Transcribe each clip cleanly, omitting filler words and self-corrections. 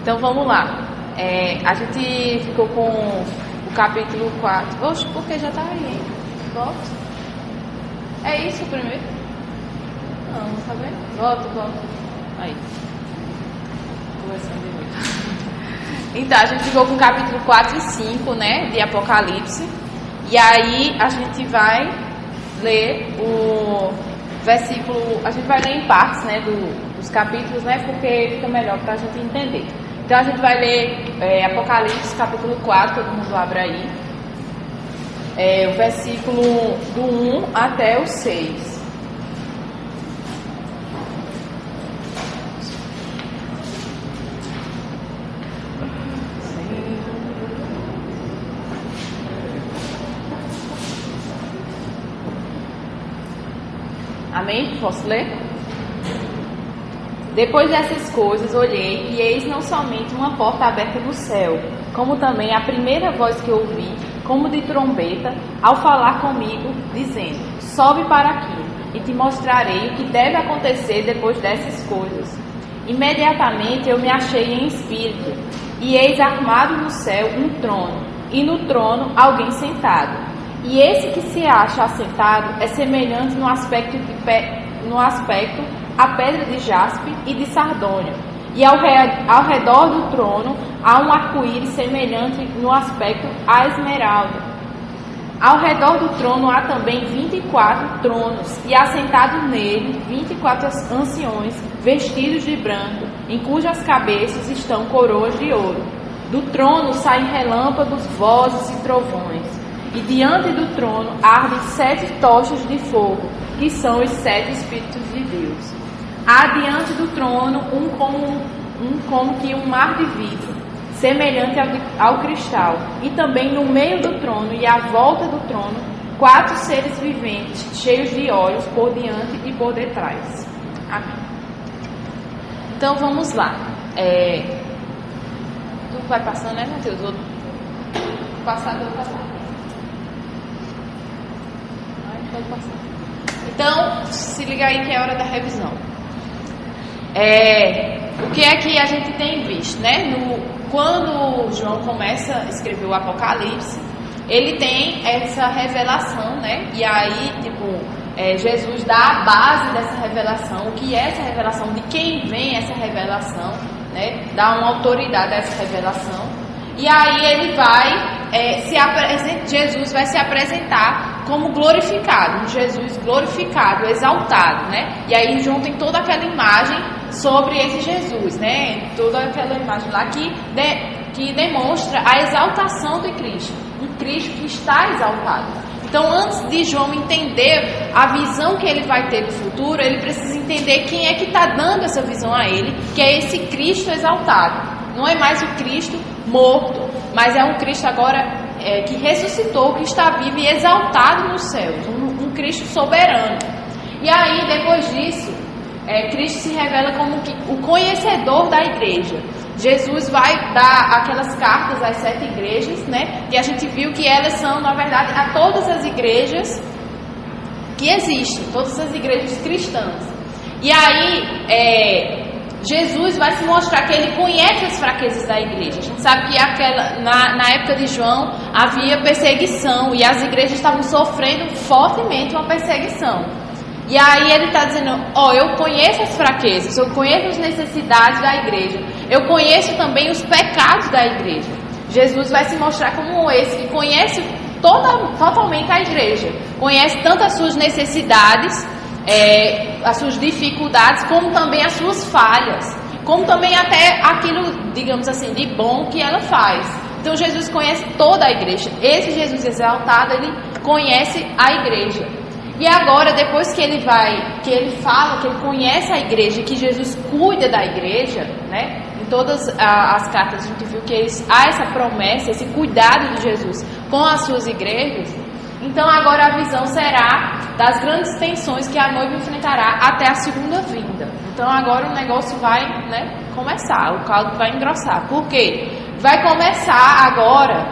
Então vamos lá. A gente ficou com o capítulo 4. Oxe, porque já tá aí, hein? Volta. É isso o primeiro? Não, tá vendo? Volta. Aí. Conversando de novo. Então, a gente ficou com o capítulo 4 e 5, né? De Apocalipse. E aí a gente vai ler o versículo. A gente vai ler em partes, né? Dos capítulos, né? Porque fica melhor pra gente entender. Então a gente vai ler Apocalipse capítulo 4, todo mundo abre aí. O versículo do 1 até o 6. Amém? Posso ler? Depois dessas coisas, olhei e eis não somente uma porta aberta no céu, como também a primeira voz que ouvi, como de trombeta, ao falar comigo, dizendo: sobe para aqui, e te mostrarei o que deve acontecer depois dessas coisas. Imediatamente eu me achei em espírito, e eis armado no céu um trono, e no trono alguém sentado. E esse que se acha assentado é semelhante no aspecto a pedra de jaspe e de sardônio, e ao redor do trono há um arco-íris semelhante no aspecto a esmeralda. Ao redor do trono há também 24 tronos, e assentados nele 24 anciões, vestidos de branco, em cujas cabeças estão coroas de ouro. Do trono saem relâmpagos, vozes e trovões, e diante do trono ardem 7 tochas de fogo, que são os 7 Espíritos de Deus. Há diante do trono como que um mar de vidro, semelhante ao cristal, e também no meio do trono e à volta do trono 4 seres viventes, cheios de olhos por diante e por detrás. Amém. Então vamos lá. Tu vai passando, né, Matheus? Vou passar. Pode passar. Então, se liga aí que é hora da revisão. O que é que a gente tem visto, né? Quando João começa a escrever o Apocalipse, ele tem essa revelação, né? E aí, Jesus dá a base dessa revelação, o que é essa revelação, de quem vem essa revelação, né? Dá uma autoridade a essa revelação. E aí ele vai Jesus vai se apresentar como glorificado, um Jesus glorificado, exaltado, né? E aí João tem toda aquela imagem sobre esse Jesus, né? Toda aquela imagem lá que demonstra a exaltação de Cristo, um Cristo que está exaltado. Então, antes de João entender a visão que ele vai ter do futuro, ele precisa entender quem é que está dando essa visão a ele, que é esse Cristo exaltado. Não é mais o Cristo morto, mas é um Cristo agora que ressuscitou, que está vivo e exaltado nos céus, um Cristo soberano. E aí, depois disso, Cristo se revela como o conhecedor da igreja. Jesus vai dar aquelas cartas às 7 igrejas, né? E a gente viu que elas são, na verdade, a todas as igrejas que existem, todas as igrejas cristãs. E aí, Jesus vai se mostrar que ele conhece as fraquezas da igreja. A gente sabe que na época de João havia perseguição e as igrejas estavam sofrendo fortemente uma perseguição. E aí ele está dizendo: eu conheço as fraquezas, eu conheço as necessidades da igreja, eu conheço também os pecados da igreja. Jesus vai se mostrar como esse que conhece totalmente a igreja, conhece tanto as suas necessidades, as suas dificuldades, como também as suas falhas, como também até aquilo, digamos assim, de bom que ela faz. Então Jesus conhece toda a igreja. Esse Jesus exaltado, ele conhece a igreja. E agora, depois que ele fala que ele conhece a igreja, que Jesus cuida da igreja, né? Em todas as cartas a gente viu que há essa promessa, esse cuidado de Jesus com as suas igrejas. Então agora a visão será das grandes tensões que a noiva enfrentará até a segunda vinda. Então agora o negócio vai, né, começar, o caldo vai engrossar. Por quê? Vai começar agora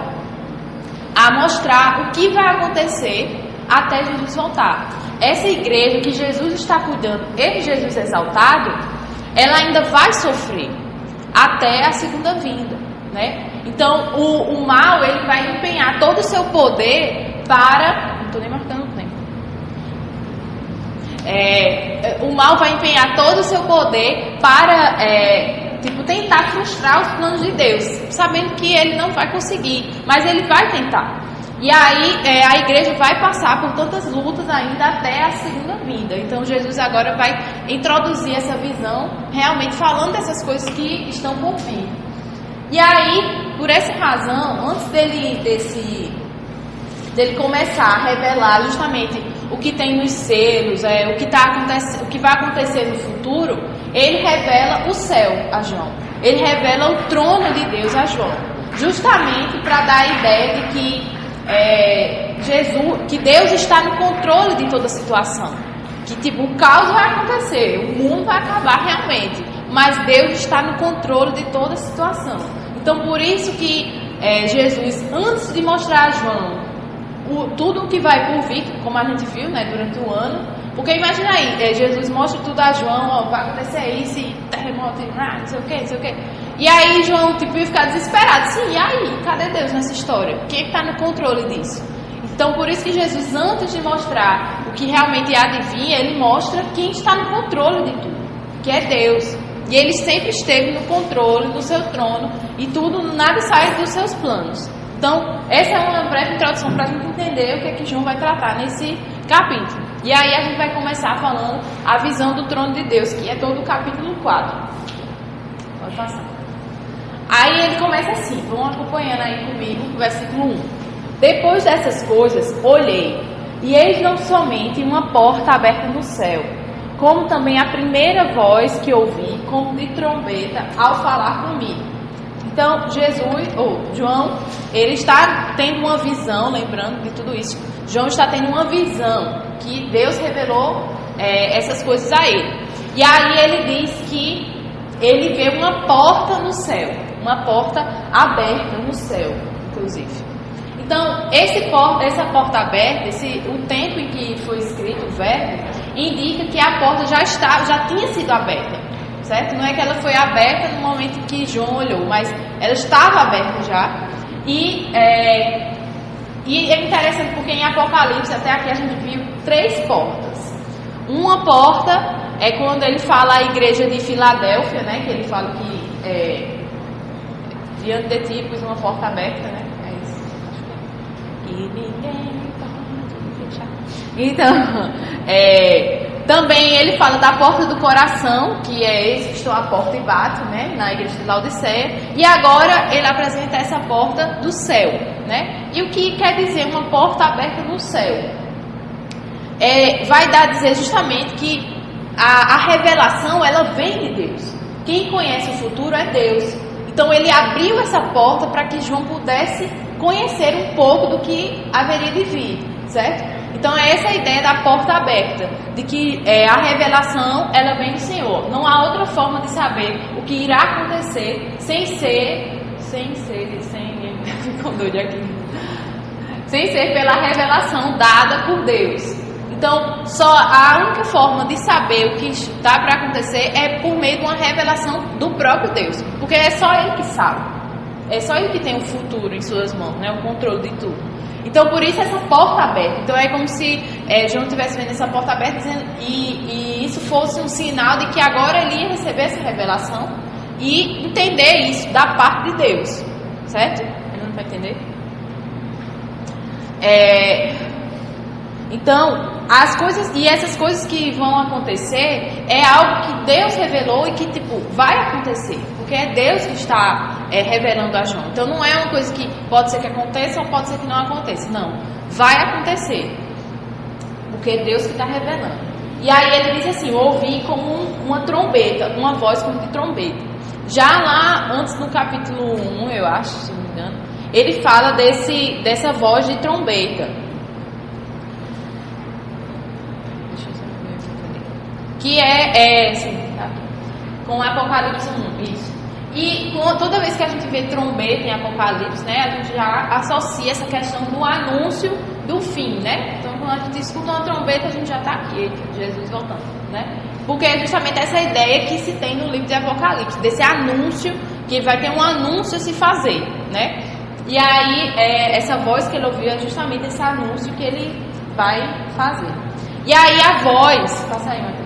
a mostrar o que vai acontecer até Jesus voltar. Essa igreja que Jesus está cuidando, esse Jesus exaltado, ela ainda vai sofrer. até a segunda vinda, né? Então o mal, ele vai empenhar todo o seu poder para... Não estou nem marcando o tempo. O mal vai empenhar todo o seu poder para tentar frustrar os planos de Deus, sabendo que ele não vai conseguir, mas ele vai tentar. E aí a igreja vai passar por tantas lutas ainda até a segunda vinda. Então Jesus agora vai introduzir essa visão, realmente falando dessas coisas que estão por vir. E aí, por essa razão, antes dele começar a revelar justamente o que tem nos selos, o que vai acontecer no futuro, ele revela o céu a João. Ele revela o trono de Deus a João, justamente para dar a ideia de que que Deus está no controle de toda a situação, que o caos vai acontecer, o mundo vai acabar realmente, mas Deus está no controle de toda a situação. Então por isso que Jesus, antes de mostrar a João tudo o que vai por vir, como a gente viu, né, durante o ano, porque imagina aí, Jesus mostra tudo a João, vai acontecer isso, terremoto, não sei o que, não sei o que. E aí João ia ficar desesperado. Sim, e aí? Cadê Deus nessa história? Quem está no controle disso? Então por isso que Jesus, antes de mostrar o que realmente há de vir, ele mostra quem está no controle de tudo, que é Deus. E ele sempre esteve no controle do seu trono e nada sai dos seus planos. Então essa é uma breve introdução para a gente entender o que é que João vai tratar nesse capítulo. E aí a gente vai começar falando a visão do trono de Deus, que é todo o capítulo 4. Pode passar. Aí ele começa assim, vão acompanhando aí comigo, versículo 1. Depois dessas coisas, olhei, e eis não somente uma porta aberta no céu, como também a primeira voz que ouvi, como de trombeta, ao falar comigo. Então, João, ele está tendo uma visão, lembrando de tudo isso, João está tendo uma visão, que Deus revelou essas coisas a ele. E aí ele diz que ele vê uma porta no céu, uma porta aberta no céu, inclusive. Então, essa porta aberta, o tempo em que foi escrito o verbo, indica que a porta já tinha sido aberta, certo? Não é que ela foi aberta no momento em que João olhou, mas ela estava aberta já. E é interessante porque em Apocalipse, até aqui a gente viu 3 portas. Uma porta é quando ele fala a igreja de Filadélfia, né? Que ele fala que diante de ti pus uma porta aberta, né? É isso. E ninguém pode fechar. Então, também ele fala da porta do coração, que é esse que estou à porta e bato, né? Na igreja de Laodiceia. E agora ele apresenta essa porta do céu, né? E o que quer dizer uma porta aberta no céu? Vai dar a dizer justamente que a revelação, ela vem de Deus. Quem conhece o futuro é Deus. Então ele abriu essa porta para que João pudesse conhecer um pouco do que haveria de vir, certo? Então é essa a ideia da porta aberta, de que a revelação, ela vem do Senhor. Não há outra forma de saber o que irá acontecer sem ser pela revelação dada por Deus. Então, só a única forma de saber o que está para acontecer é por meio de uma revelação do próprio Deus, porque é só Ele que sabe, é só Ele que tem o futuro em suas mãos, né? O controle de tudo. Então, por isso essa porta aberta. Então, é como se João estivesse vendo essa porta aberta e isso fosse um sinal de que agora ele ia receber essa revelação e entender isso da parte de Deus, certo? Ele não vai entender? Então, essas coisas que vão acontecer é algo que Deus revelou e que vai acontecer, porque é Deus que está revelando a João. Então não é uma coisa que pode ser que aconteça ou pode ser que não aconteça, não, vai acontecer, porque é Deus que está revelando. E aí ele diz assim, ouvi como uma trombeta, uma voz como de trombeta. Já lá antes no capítulo 1, eu acho, se não me engano, ele fala dessa voz de trombeta, que com Apocalipse 1, isso. E toda vez que a gente vê trombeta em Apocalipse, né, a gente já associa essa questão do anúncio do fim, né? Então, quando a gente escuta uma trombeta, a gente já está aqui, Jesus voltando, né? Porque é justamente essa ideia que se tem no livro de Apocalipse, desse anúncio que vai ter um anúncio a se fazer, né? E aí, essa voz que ele ouviu é justamente esse anúncio que ele vai fazer. E aí a voz, passa aí, Matheus.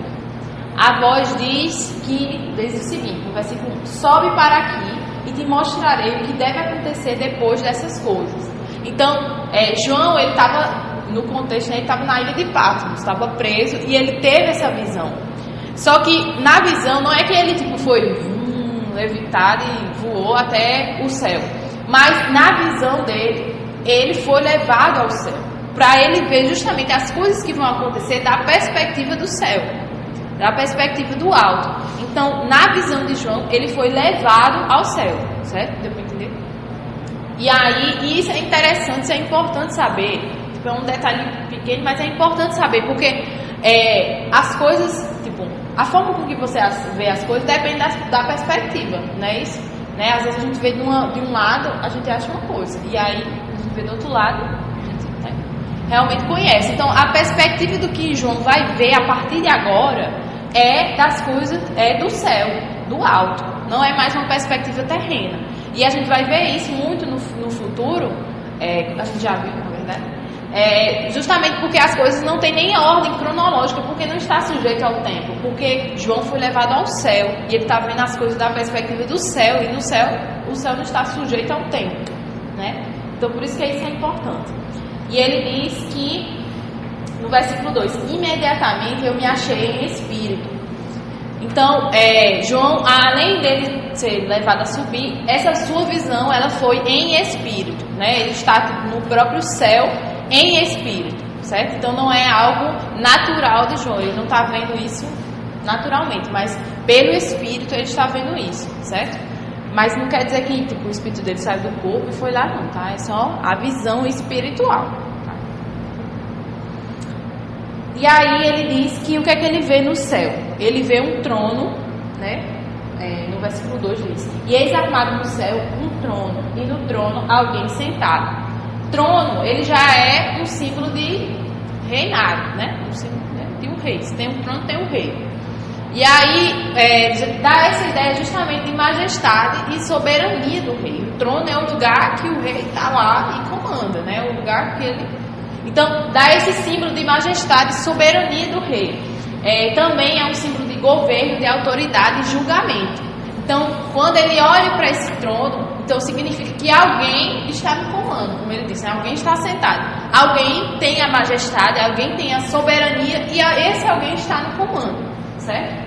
A voz diz o seguinte, no versículo 1, sobe para aqui e te mostrarei o que deve acontecer depois dessas coisas. Então, João, ele estava, no contexto, ele estava na ilha de Patmos, estava preso e ele teve essa visão. Só que na visão, não é que ele foi levitado e voou até o céu. Mas na visão dele, ele foi levado ao céu, para ele ver justamente as coisas que vão acontecer da perspectiva do céu, da perspectiva do alto. Então, na visão de João, ele foi levado ao céu, certo? Deu para entender? E aí, isso é interessante, isso é importante saber. É um detalhe pequeno, mas é importante saber, porque as coisas, a forma com que você vê as coisas depende da perspectiva, não é isso? Né? Às vezes a gente vê de um lado, a gente acha uma coisa, e aí a gente vê do outro lado, a gente realmente conhece. Então, a perspectiva do que João vai ver a partir de agora é das coisas, do céu, do alto, não é mais uma perspectiva terrena. E a gente vai ver isso muito no futuro, a gente já viu, na verdade. Justamente porque as coisas não têm nem ordem cronológica, porque não está sujeito ao tempo, porque João foi levado ao céu e ele está vendo as coisas da perspectiva do céu, e no céu o céu não está sujeito ao tempo, né? Então por isso que isso é importante. E ele diz que no versículo 2, imediatamente eu me achei em espírito. Então João, além dele ser levado a subir, essa sua visão ela foi em espírito, né? Ele está no próprio céu em espírito, certo? Então não é algo natural de João, ele não está vendo isso naturalmente, mas pelo espírito ele está vendo isso, certo? Mas não quer dizer que o espírito dele saiu do corpo e foi lá não, tá? É só a visão espiritual, tá? E aí ele diz que o que é que ele vê no céu? Ele vê um trono, né? No versículo 2 diz, e eis armado no céu um trono, e no trono alguém sentado. Trono, ele já é um símbolo de reinado, né? Um símbolo de um rei. Se tem um trono, tem um rei. E aí, dá essa ideia justamente de majestade e soberania do rei. O trono é o lugar que o rei está lá e comanda, né? O lugar que ele... Então, dá esse símbolo de majestade e soberania do rei. Também é um símbolo de governo, de autoridade e julgamento. Então, quando ele olha para esse trono, então significa que alguém está no comando, como ele disse, né? Alguém está sentado, alguém tem a majestade, alguém tem a soberania e esse alguém está no comando, certo?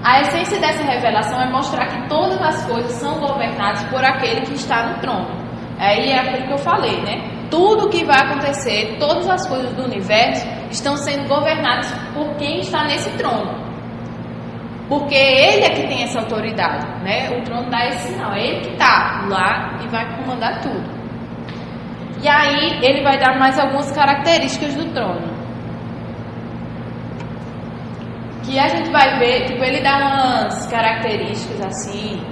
A essência dessa revelação é mostrar que todas as coisas são governadas por aquele que está no trono. Aí é aquilo que eu falei, né? Tudo que vai acontecer, todas as coisas do universo estão sendo governadas por quem está nesse trono. Porque ele é que tem essa autoridade, né? O trono dá esse sinal, é ele que está lá e vai comandar tudo. E aí ele vai dar mais algumas características do trono, que a gente vai ver, ele dá umas características assim,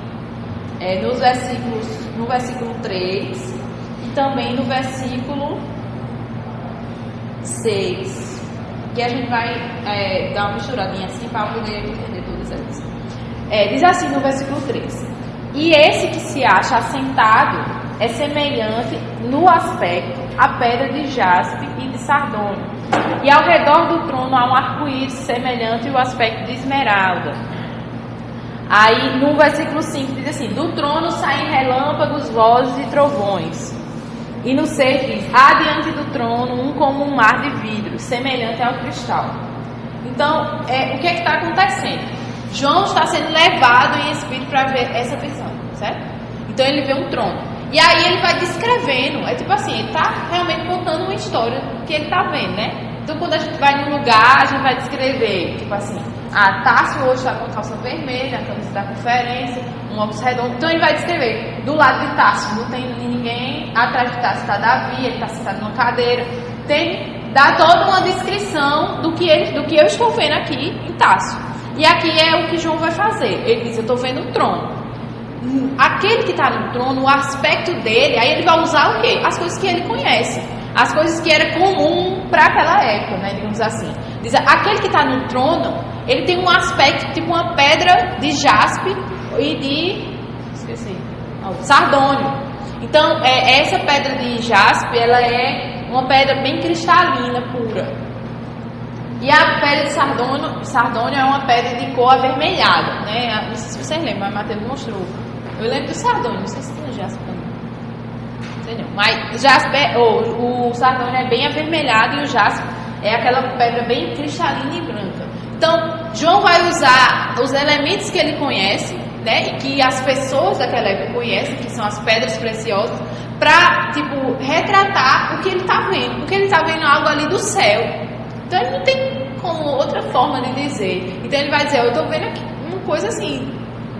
no versículo 3 e também no versículo 6. Que a gente vai dar uma misturadinha assim para poder entender todas elas. Diz assim no versículo 3: e esse que se acha assentado é semelhante no aspecto à pedra de jaspe e de sardônio, e ao redor do trono há um arco-íris semelhante ao aspecto de esmeralda. Aí no versículo 5 diz assim: do trono saem relâmpagos, vozes e trovões. E no 6 diz: há diante do trono um como um mar de vidro, semelhante ao cristal. Então, o que é que está acontecendo? João está sendo levado em espírito para ver essa visão, certo? Então ele vê um trono. E aí ele vai descrevendo, é tipo assim, ele está realmente contando uma história que ele está vendo, né? Então quando a gente vai num lugar, a gente vai descrever, tipo assim, Tássio hoje está com calça vermelha, a camisa da conferência, um óculos redondo. Então ele vai descrever, do lado de Tássio não tem ninguém, atrás de Tássio está Davi, ele está sentado numa cadeira. Dá toda uma descrição do que eu estou vendo aqui em Tássio. E aqui é o que João vai fazer. Ele diz: eu estou vendo um trono. Aquele que está no trono, o aspecto dele, aí ele vai usar o quê? As coisas que ele conhece, as coisas que era comum para aquela época, né? Digamos assim. Diz: aquele que está no trono, ele tem um aspecto tipo uma pedra de jaspe e de esqueci. Sardônio. Então, essa pedra de jaspe, ela é uma pedra bem cristalina, pura. E a pedra de sardônio é uma pedra de cor avermelhada, né? Não sei se vocês lembram, mas Mateus mostrou. Eu lembro do sardônio, não sei se tem jaspe também. Não sei não. Mas jaspe, o sardônio é bem avermelhado e o jaspe é aquela pedra bem cristalina e branca. Então, João vai usar os elementos que ele conhece, né, e que as pessoas daquela época conhecem, que são as pedras preciosas, para, tipo, retratar o que ele está vendo. Porque ele está vendo algo ali do céu. Então, ele não tem como outra forma de dizer. Então, ele vai dizer, eu estou vendo aqui uma coisa assim,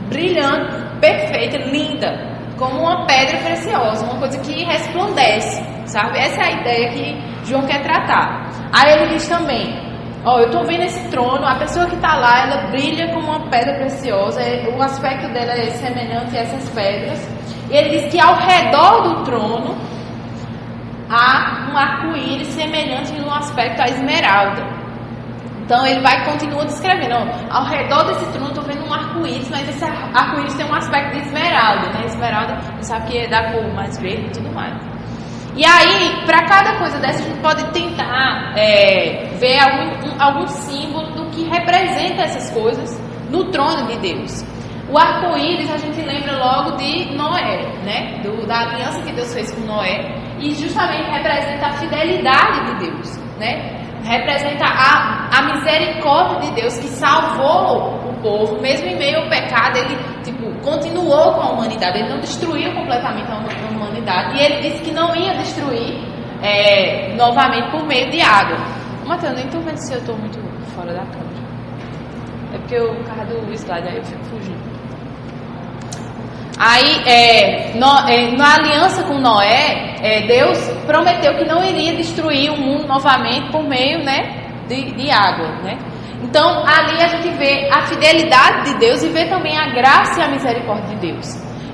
brilhante, perfeita, linda, como uma pedra preciosa, uma coisa que resplandece, sabe? Essa é a ideia que João quer tratar. Aí ele diz também, eu estou vendo esse trono, a pessoa que está lá, ela brilha como uma pedra preciosa, o aspecto dela é semelhante a essas pedras. E ele diz que ao redor do trono há um arco-íris semelhante no aspecto à esmeralda. Então ele continua descrevendo, ao redor desse trono estou vendo um arco-íris, mas esse arco-íris tem um aspecto de esmeralda, né? Esmeralda, você sabe que é da cor mais verde e tudo mais. E aí, para cada coisa dessa, a gente pode tentar ver algum símbolo do que representa essas coisas no trono de Deus. O arco-íris a gente lembra logo de Noé, né? Da aliança que Deus fez com Noé, e justamente representa a fidelidade de Deus, né? Representa a misericórdia de Deus que salvou o povo, mesmo em meio ao pecado, ele continuou com a humanidade, ele não destruiu completamente a humanidade, e ele disse que não ia destruir novamente por meio de água. Mateus, eu nem estou vendo se eu estou muito fora da câmera. É porque o carro do slide aí eu fico fugindo. Aí, na aliança com Noé, Deus prometeu que não iria destruir o mundo novamente por meio, né, de água, né? Então, ali a gente vê a fidelidade de Deus e vê também a graça e a misericórdia de Deus.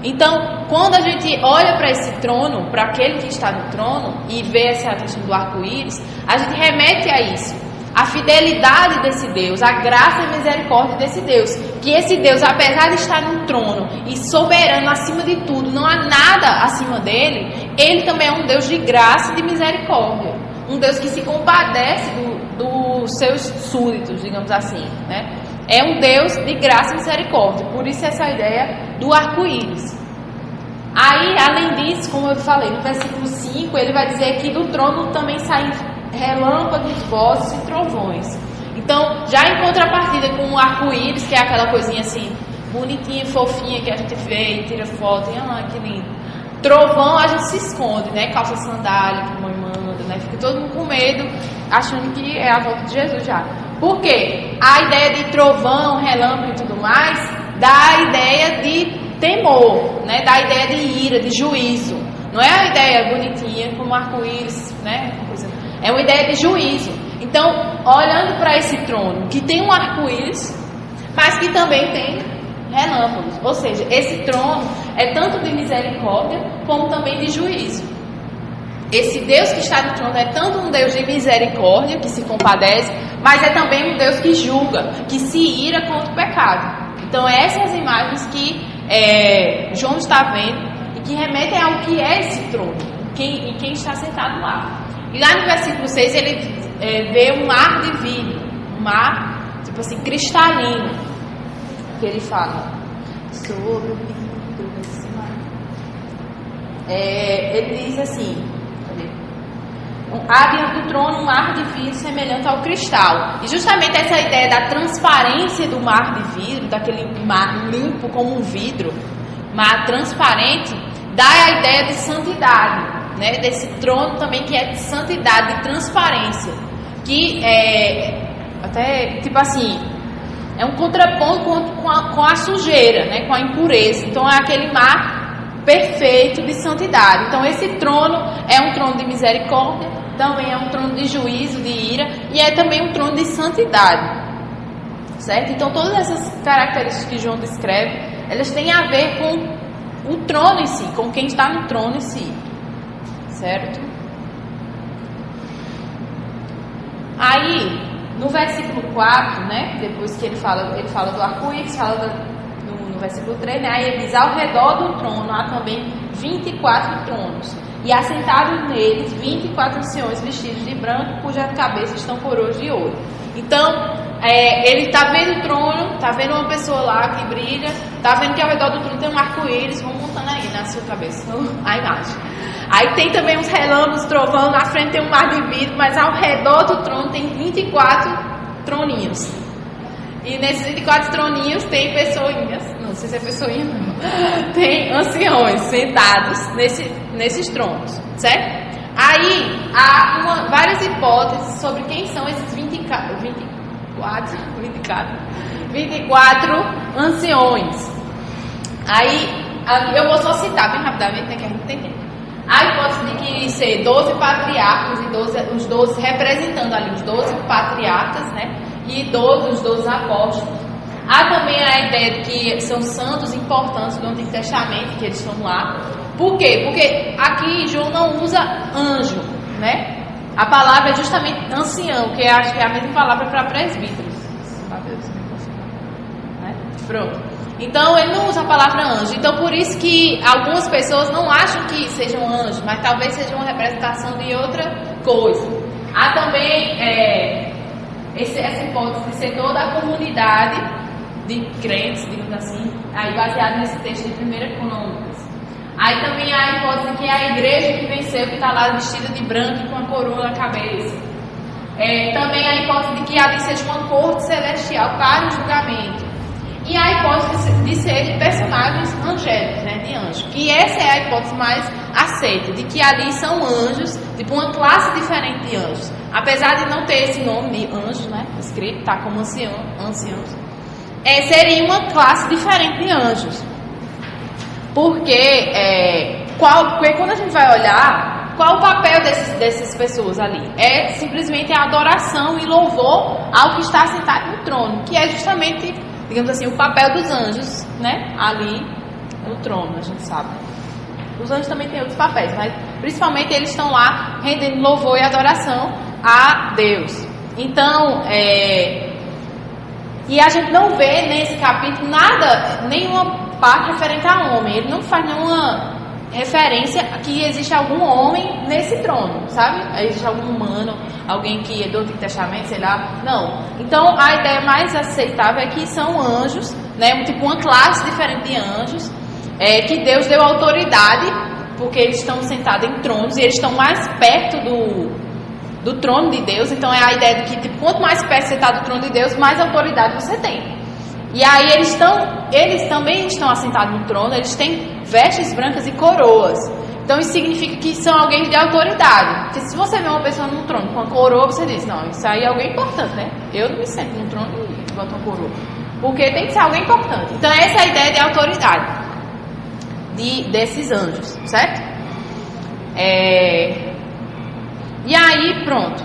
Então, quando a gente olha para esse trono, para aquele que está no trono, e vê essa questão do arco-íris, a gente remete a isso. A fidelidade desse Deus, a graça e a misericórdia desse Deus. Que esse Deus, apesar de estar no trono e soberano acima de tudo, não há nada acima dele, ele também é um Deus de graça e de misericórdia. Um Deus que se compadece dos seus súditos, digamos assim, né? É um Deus de graça e misericórdia. Por isso essa ideia do arco-íris. Aí, além disso, como eu falei, no versículo 5, ele vai dizer que do trono também saem relâmpagos, vozes e trovões. Então, já em contrapartida com o arco-íris, que é aquela coisinha assim, bonitinha, fofinha, que a gente vê e tira foto, e que lindo. Trovão, a gente se esconde, né? Calça sandália, que a mãe manda, né? Fica todo mundo com medo, achando que é a volta de Jesus já. Por quê? A ideia de trovão, relâmpago e tudo mais, dá a ideia de temor, né? Dá a ideia de ira, de juízo. Não é a ideia bonitinha, como arco-íris, né? É uma ideia de juízo. Então, olhando para esse trono, que tem um arco-íris, mas que também tem relâmpagos. Ou seja, esse trono é tanto de misericórdia, como também de juízo. Esse Deus que está no trono é tanto um Deus de misericórdia, que se compadece, mas é também um Deus que julga, que se ira contra o pecado. Então, essas imagens que João está vendo e que remetem ao que é esse trono, e quem está sentado lá. E lá no versículo 6 ele vê um mar de vidro, um mar, tipo assim, cristalino, que ele fala sobre o vidro desse mar. Ele diz assim, há diante do trono um mar de vidro semelhante ao cristal. E justamente essa ideia da transparência do mar de vidro, daquele mar limpo como um vidro, mar transparente, dá a ideia de santidade. Né, desse trono também que é de santidade, de transparência, que até tipo assim, é um contraponto com a sujeira, né, com a impureza. Então é aquele mar perfeito de santidade. Então esse trono é um trono de misericórdia, também é um trono de juízo, de ira, e é também um trono de santidade, certo? Então todas essas características que João descreve, elas têm a ver com o trono em si, com quem está no trono em si. Certo? Aí, no versículo 4, né, depois que ele fala do arco-íris, fala no versículo 3, né? Aí ele diz: ao redor do trono há também 24 tronos, e assentados neles 24 anciões vestidos de branco, cujas cabeças estão coroas de ouro. Então, ele está vendo o trono, está vendo uma pessoa lá que brilha, está vendo que ao redor do trono tem um arco-íris, vão montando aí na sua cabeça a imagem. Aí tem também uns relâmpagos, trovão, na frente tem um mar de vidro, mas ao redor do trono tem 24 troninhos. E nesses 24 troninhos tem pessoinhas, não sei se é pessoinha não, tem anciões sentados nesses tronos, certo? Aí há várias hipóteses sobre quem são esses 24 anciões. Aí eu vou só citar bem rapidamente, né, que a gente tem tempo. A hipótese de que ser 12 patriarcas e os 12 representando ali os 12 patriarcas, né? E os 12 apóstolos. Há também a ideia de que são santos importantes do Antigo Testamento, que eles estão lá. Por quê? Porque aqui João não usa anjo, né? A palavra é justamente ancião, que acho que é a mesma palavra para presbíteros. Né? Pronto. Então ele não usa a palavra anjo. Então por isso que algumas pessoas não acham que sejam anjos, mas talvez seja uma representação de outra coisa. Há também essa hipótese de ser toda a comunidade de crentes, digamos assim, aí baseado nesse texto de 1 Crônicas. Aí também há a hipótese de que é a igreja que venceu, que está lá vestida de branco e com a coroa na cabeça. Também há a hipótese de que ali seja uma corte celestial para o julgamento. E a hipótese de serem personagens angélicos, né, de anjos. Que essa é a hipótese mais aceita, de que ali são anjos, tipo uma classe diferente de anjos. Apesar de não ter esse nome de anjos, né, escrito, tá como anciãos. Seria uma classe diferente de anjos. Porque quando a gente vai olhar, qual o papel dessas pessoas ali? É simplesmente a adoração e louvor ao que está sentado no trono, que é justamente, digamos assim, o papel dos anjos, né? Ali no trono, a gente sabe. Os anjos também têm outros papéis, mas principalmente eles estão lá rendendo louvor e adoração a Deus. Então, e a gente não vê nesse capítulo nenhuma parte referente a homem. Ele não faz nenhuma referência que existe algum homem nesse trono, sabe? Existe algum humano, alguém que é do Antigo Testamento, sei lá. Não. Então a ideia mais aceitável é que são anjos, né? Tipo uma classe diferente de anjos, que Deus deu autoridade, porque eles estão sentados em tronos e eles estão mais perto do trono de Deus. Então é a ideia de que quanto mais perto você está do trono de Deus, mais autoridade você tem. E aí eles também estão assentados no trono, eles têm vestes brancas e coroas. Então isso significa que são alguém de autoridade. Porque se você vê uma pessoa num trono com uma coroa, você diz, não, isso aí é alguém importante, né? Eu não me sento num trono e boto uma coroa. Porque tem que ser alguém importante. Então essa é a ideia de autoridade desses anjos, certo? E aí, pronto.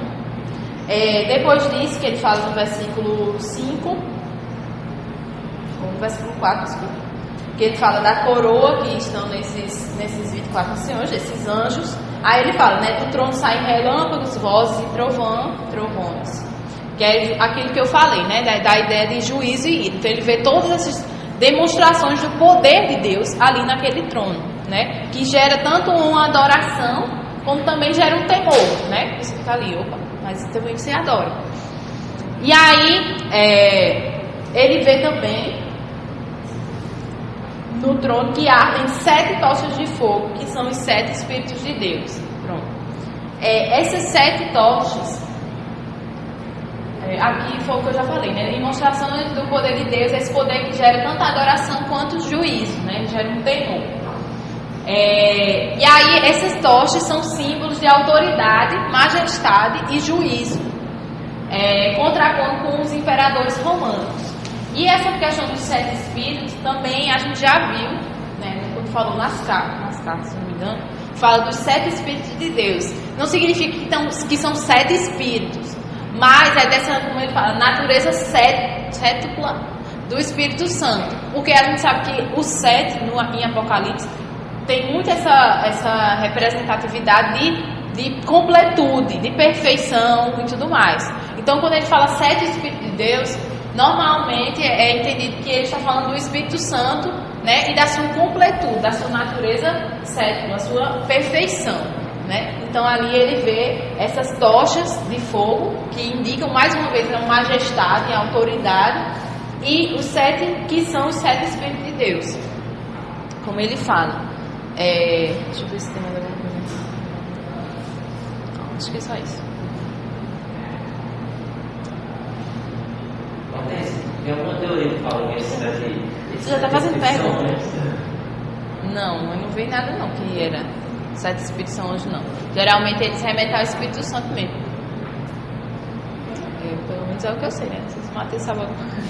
Depois disso, que ele fala no versículo 5... no versículo 4, desculpa, que ele fala da coroa que estão nesses 24 anciões, esses anjos. Aí ele fala, né, do trono saem relâmpagos, vozes e trovões, que é aquilo que eu falei, né, da ideia de juízo e ira. Então ele vê todas essas demonstrações do poder de Deus ali naquele trono, né, que gera tanto uma adoração como também gera um temor, né, você fica ali, opa, mas também você adora. E aí ele vê também no trono que ardem 7 tochas de fogo, que são os 7 Espíritos de Deus. Pronto. Essas 7 tochas, aqui foi o que eu já falei, né? Demonstrações do poder de Deus, esse poder que gera tanto adoração quanto juízo, né? Gera um temor. E aí essas tochas são símbolos de autoridade, majestade e juízo, contrapondo com os imperadores romanos. E essa questão dos 7 espíritos também a gente já viu, né, quando falou nas cartas, se não me engano, fala dos 7 espíritos de Deus. Não significa que são 7 espíritos, mas é dessa, como ele fala, natureza sétupla do Espírito Santo. Porque a gente sabe que o 7 em Apocalipse tem muito essa representatividade de completude, de perfeição e tudo mais. Então quando ele fala 7 espíritos de Deus, Normalmente é entendido que ele está falando do Espírito Santo, né, e da sua completude, da sua natureza sétima, da sua perfeição, né? Então ali ele vê essas tochas de fogo que indicam mais uma vez a majestade, a autoridade, e os 7 que são os 7 Espíritos de Deus, como ele fala. Deixa eu ver se tem mais alguma coisa. Não, acho que é só isso. Tem alguma teoria que fala que esse daqui... Você já está fazendo pergunta? Não, eu não vi nada não que era 7 Espíritos são hoje não. Geralmente eles remetem ao Espírito Santo mesmo. Pelo menos é o que eu sei, né? Se o Matheus sabe alguma coisa.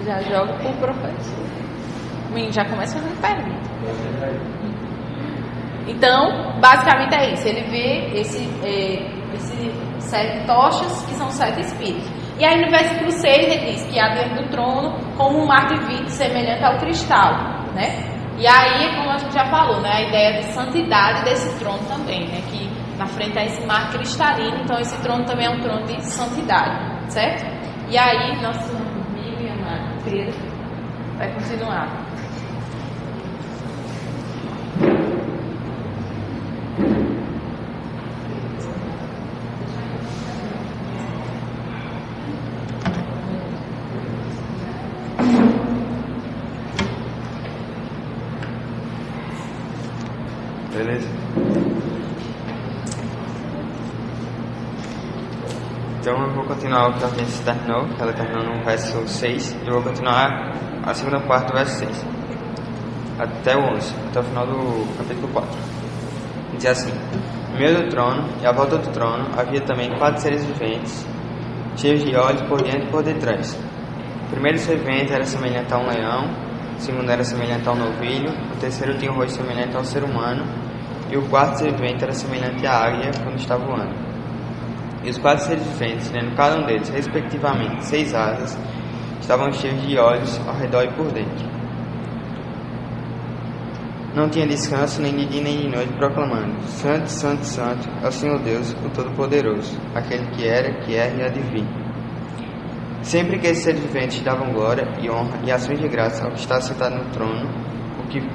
Já joga por professor. O menino já começa fazendo pergunta. Então, basicamente é isso. Ele vê esses 7 tochas que são 7 espíritos. E aí no versículo 6 ele diz que há diante do trono como um mar de vidro semelhante ao cristal, né? E aí, como a gente já falou, né, a ideia de santidade desse trono também, né, que na frente há esse mar cristalino, então esse trono também é um trono de santidade, certo? E aí, nosso amigo e amado Pedro vai continuar. Beleza? Então eu vou continuar o que a gente terminou, ela terminou no verso 6, e eu vou continuar a segunda parte do verso 6, até o 11, até o final do capítulo 4. Diz assim: no meio do trono e à volta do trono havia também 4 seres viventes, cheios de olhos por diante e por detrás. O primeiro ser vivente era semelhante a um leão, o segundo era semelhante a um novilho, o terceiro tinha um rosto semelhante ao ser humano, e o quarto ser vivente era semelhante à águia quando está voando. E os 4 seres viventes, tendo cada um deles, respectivamente, 6 asas, estavam cheios de olhos ao redor e por dentro. Não tinha descanso nem de dia nem de noite, proclamando: Santo, Santo, Santo é o Senhor Deus, o Todo-Poderoso, aquele que era, que é e há de vir. Sempre que esses seres viventes davam glória e honra e ações de graça ao que está sentado no trono,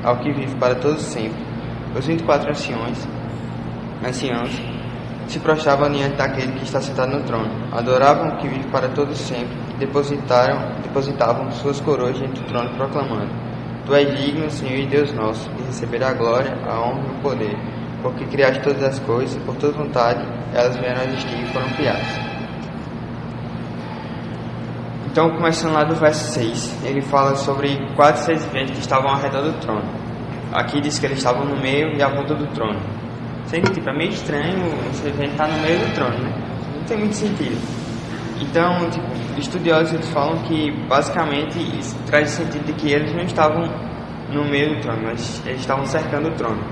ao que vive para todos sempre, os 24 anciãos se prostravam diante daquele que está sentado no trono, adoravam o que vive para todos sempre e depositavam suas coroas diante do trono, proclamando: Tu és digno, Senhor e Deus nosso, de receber a glória, a honra e o poder, porque criaste todas as coisas, por tua vontade, elas vieram a existir e foram criadas. Então, começando lá do verso 6, ele fala sobre 4 seres viventes que estavam ao redor do trono. Aqui diz que eles estavam no meio e à volta do trono. Sendo que, é meio estranho um ser vivente estar no meio do trono, né? Não tem muito sentido. Então, estudiosos eles falam que, basicamente, isso traz o sentido de que eles não estavam no meio do trono, mas eles estavam cercando o trono.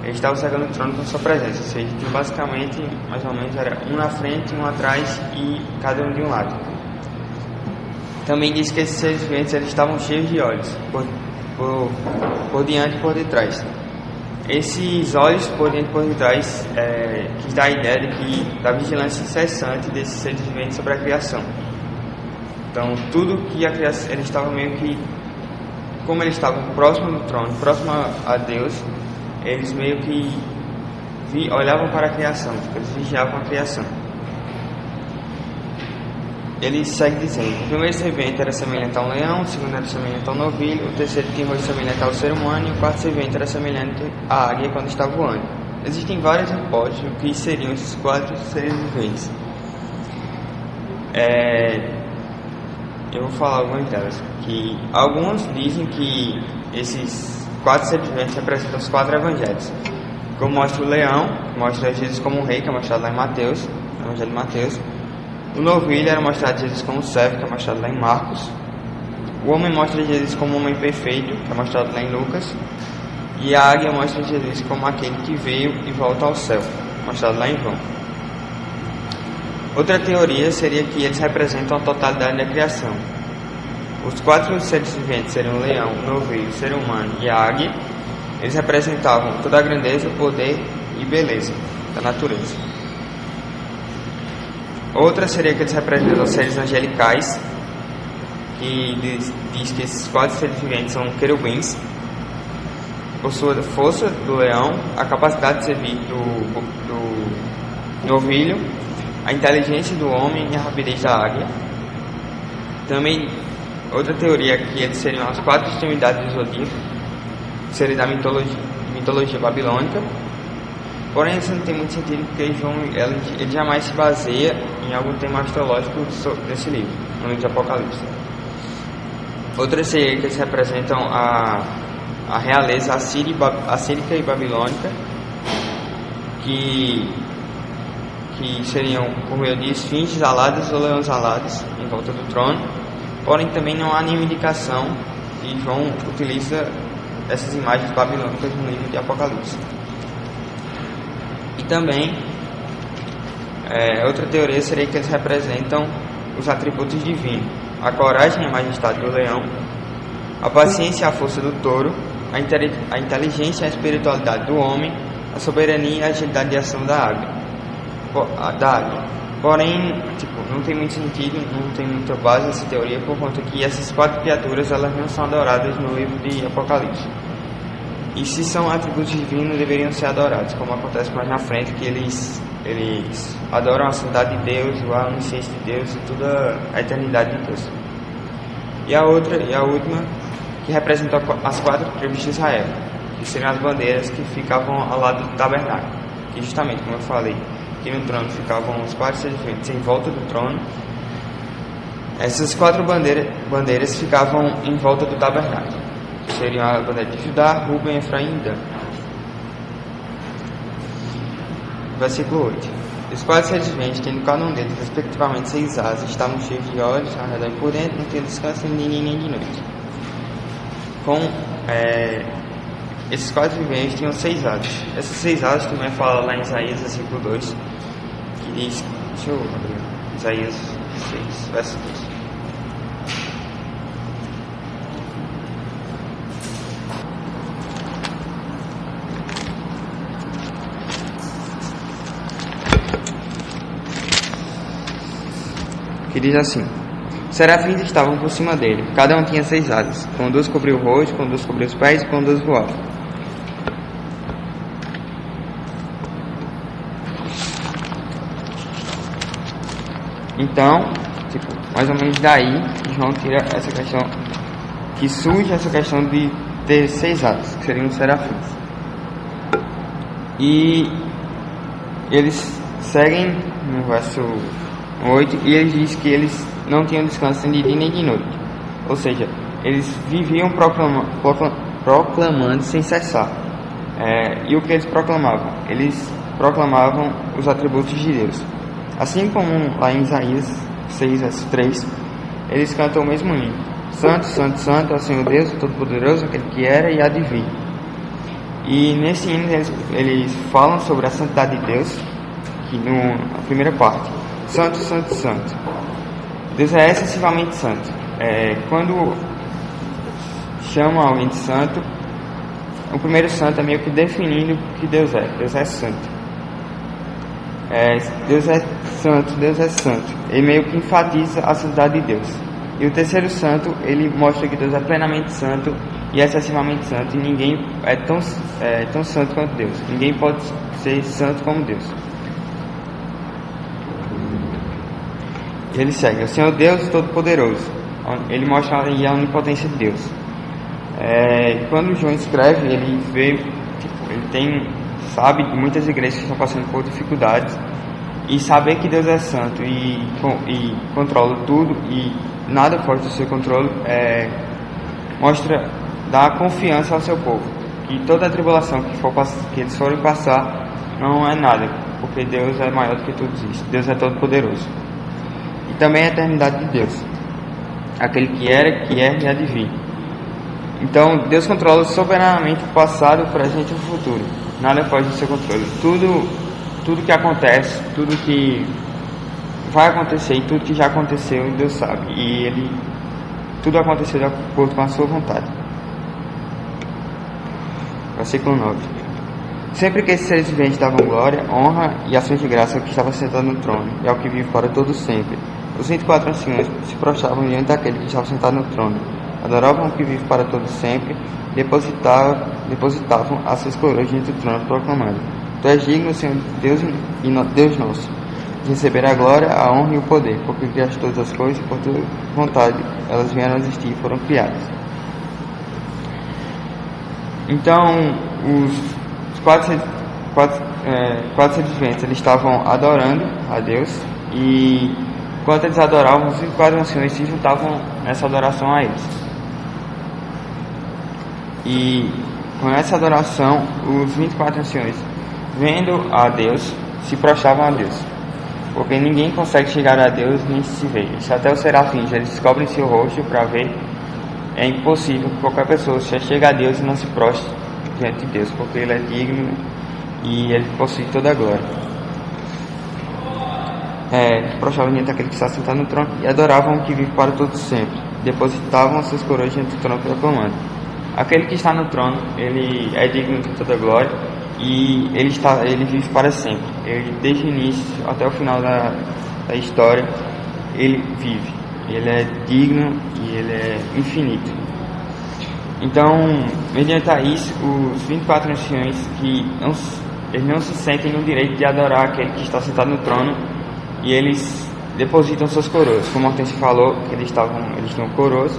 Eles estavam cercando o trono com sua presença. Ou seja, basicamente, mais ou menos, era um na frente, um atrás e cada um de um lado. Também diz que esses seres viventes eles estavam cheios de olhos, por diante e por detrás. Esses olhos por diante e por detrás que dá a ideia da vigilância incessante desses seres viventes sobre a criação. Então, tudo que a criação, eles estavam meio que, como eles estavam próximo do trono, próximo a Deus, eles meio que olhavam para a criação, eles vigiavam a criação. Ele segue dizendo: o primeiro ser vivente era semelhante a um leão, o segundo era semelhante a um novilho, o terceiro tinha rosto semelhante ao ser humano e o quarto ser vivente era semelhante à águia quando está voando. Existem várias hipóteses do que seriam esses 4 seres viventes. Eu vou falar algumas delas. Que alguns dizem que esses 4 seres viventes representam os 4 evangelhos. Como mostra o leão, mostra Jesus como um rei, que é mostrado lá em Mateus, no Evangelho de Mateus. O novilho era mostrado Jesus como servo, que é mostrado lá em Marcos. O homem mostra Jesus como um homem perfeito, que é mostrado lá em Lucas. E a águia mostra Jesus como aquele que veio e volta ao céu, mostrado lá em João. Outra teoria seria que eles representam a totalidade da criação. Os 4 seres viventes seriam o leão, o novilho, o ser humano e a águia. Eles representavam toda a grandeza, poder e beleza da natureza. Outra seria que eles representam os seres angelicais, que diz que esses 4 seres viventes são querubins, possuem a força do leão, a capacidade de servir do novilho, a inteligência do homem e a rapidez da águia. Também outra teoria é que eles seriam as 4 extremidades do zodíaco, que seria da mitologia babilônica. Porém, isso não tem muito sentido porque ele jamais se baseia em algum tema astrológico desse livro, no livro de Apocalipse. Outras seriam que eles representam a realeza assírica e babilônica, que seriam por meio de esfinges aladas ou leões alados em volta do trono. Porém, também não há nenhuma indicação e João utiliza essas imagens babilônicas no livro de Apocalipse. E também, outra teoria seria que eles representam os atributos divinos: a coragem e a majestade do leão, a paciência e a força do touro, a inteligência e a espiritualidade do homem, a soberania e a agilidade de ação da águia. Porém, não tem muito sentido, não tem muita base essa teoria, por conta que essas 4 criaturas elas não são adoradas no livro de Apocalipse. E se são atributos divinos, deveriam ser adorados, como acontece mais na frente, que eles adoram a santidade de Deus, a onisciência de Deus e toda a eternidade de Deus. E a última, que representa as 4 tribos de Israel, que seriam as bandeiras que ficavam ao lado do tabernáculo, que justamente, como eu falei, que no trono ficavam os 4 seres viventes em volta do trono. Essas 4 bandeiras ficavam em volta do tabernáculo, que seriam a bandeira de Judá, Ruben, Efraim e Dan. Versículo 8. Os 4 seres viventes, tendo cada um deles respectivamente 6 asas, estavam cheios de olhos ao redor e por dentro, não tinham descanso nem de dia nem de noite. Esses 4 viventes tinham 6 asas. Essas 6 asas também fala lá em Isaías, versículo 2, que diz, deixa eu abrir, Isaías 6, verso 2. Que diz assim: serafins estavam por cima dele, cada um tinha 6 asas, com 2 cobriu o rosto, com 2 cobriu os pés e com 2 voavam. Então, mais ou menos daí, João tira essa questão, que surge essa questão de ter 6 asas, que seriam os serafins. E eles seguem no verso 8, e eles dizem que eles não tinham descanso nem de dia nem de noite. Ou seja, eles viviam proclamando sem cessar. E o que eles proclamavam? Eles proclamavam os atributos de Deus. Assim como lá em Isaías 6, verso 3, eles cantam o mesmo hino: Santo, Santo, Santo é o Senhor Deus, o Todo-Poderoso, aquele que era e há de vir. E nesse hino eles falam sobre a santidade de Deus, que na primeira parte: Santo, Santo, Santo. Deus é excessivamente santo. Quando chama alguém de santo, o primeiro santo é meio que definindo o que Deus é. Deus é santo. Deus é santo, Deus é santo. Ele meio que enfatiza a santidade de Deus. E o terceiro santo, ele mostra que Deus é plenamente santo e excessivamente santo. E ninguém é tão santo quanto Deus. Ninguém pode ser santo como Deus. E ele segue: o Senhor Deus Todo-Poderoso. Ele mostra aí a onipotência de Deus. Quando João escreve, ele vê, sabe de muitas igrejas que estão passando por dificuldades, e saber que Deus é santo e controla tudo e nada foge do seu controle, dá confiança ao seu povo, que toda a tribulação que eles forem passar não é nada, porque Deus é maior do que tudo isso. Deus é todo poderoso. E também a eternidade de Deus, aquele que era, que é e há de vir. Então Deus controla soberanamente o passado, o presente e o futuro. Nada foge do seu controle. Tudo que acontece, tudo que vai acontecer e tudo que já aconteceu, Deus sabe. E tudo aconteceu de acordo com a sua vontade. Versículo 9. Sempre que esses seres viventes davam glória, honra e ações de graça ao que estava sentado no trono, e ao que vive para todo sempre, Os 24 anciões se prostravam diante daquele que estava sentado no trono, adoravam o que vive para todo sempre, depositavam as suas coroas diante do trono, proclamando: Tu és digno, Senhor Deus e Deus nosso, de receber a glória, a honra e o poder, porque criaste todas as coisas e por tua vontade elas vieram a existir e foram criadas. Então, os quatro seres viventes, eles estavam adorando a Deus, e enquanto eles adoravam, os 24 anciões se juntavam nessa adoração a eles. E com essa adoração, os 24 anciões, vendo a Deus, se prostravam a Deus, porque ninguém consegue chegar a Deus nem se ver. Se até os serafins eles descobrem seu rosto para ver, é impossível que qualquer pessoa chegue a Deus e não se prostre diante de Deus, porque Ele é digno e Ele possui toda a glória. Prostravam diante daquele que está sentado no trono e adoravam o que vive para todo sempre. Depositavam suas coroas diante do trono proclamando: Aquele que está no trono, Ele é digno de toda a glória e Ele vive para sempre. Ele, desde o início até o final da história, Ele vive. Ele é digno e Ele é infinito. Então, mediante a isso, os 24 anciões eles não se sentem no direito de adorar aquele que está sentado no trono, e eles depositam suas coroas. Como a Hortense falou, que eles tinham coroas.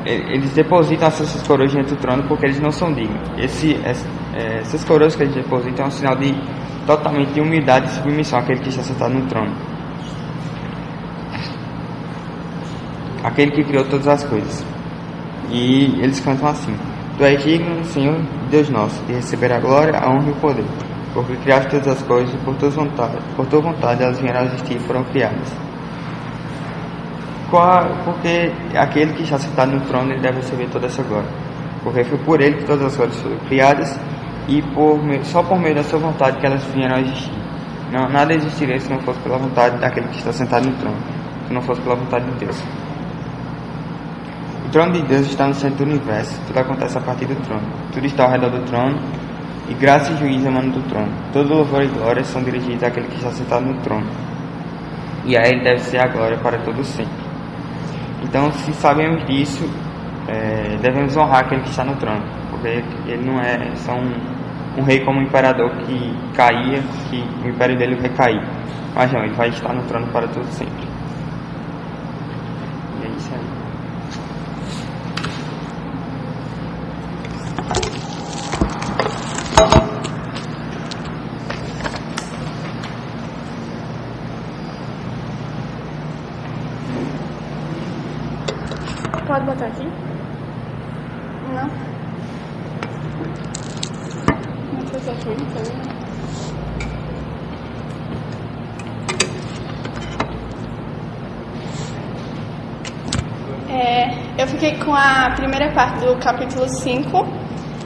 Eles depositam essas coroas diante do trono porque eles não são dignos. Essas coroas que eles depositam é um sinal totalmente de humildade e submissão àquele que está sentado no trono, aquele que criou todas as coisas. E eles cantam assim: Tu és digno, Senhor Deus nosso, de receber a glória, a honra e o poder, porque criaste todas as coisas e por tua vontade elas vieram a existir e foram criadas. Porque aquele que está sentado no trono, ele deve receber toda essa glória, porque foi por ele que todas as coisas foram criadas, e só por meio da sua vontade que elas vieram a existir. Nada existiria se não fosse pela vontade daquele que está sentado no trono, se não fosse pela vontade de Deus. O trono de Deus está no centro do universo, tudo acontece a partir do trono, tudo está ao redor do trono, e graça e juízo emanam do trono. Todo louvor e glória são dirigidos àquele que está sentado no trono, e a ele deve ser a glória para todo sempre. Então, se sabemos disso, devemos honrar aquele que está no trono, porque ele não é só um rei como um imperador que caía, que o império dele vai cair, mas não, ele vai estar no trono para todo sempre. E é isso aí. Pode botar aqui? Não. Não foi aqui, então. Eu fiquei com a primeira parte do capítulo 5,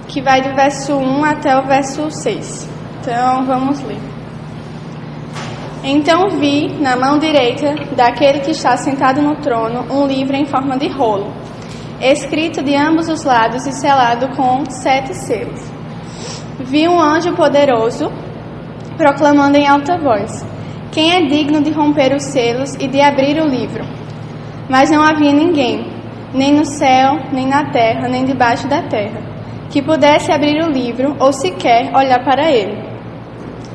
que vai do verso 1 até o verso 6. Então, vamos ler. Então vi, na mão direita daquele que está sentado no trono, um livro em forma de rolo, escrito de ambos os lados e selado com 7 selos. Vi um anjo poderoso proclamando em alta voz: Quem é digno de romper os selos e de abrir o livro? Mas não havia ninguém, nem no céu, nem na terra, nem debaixo da terra, que pudesse abrir o livro ou sequer olhar para ele.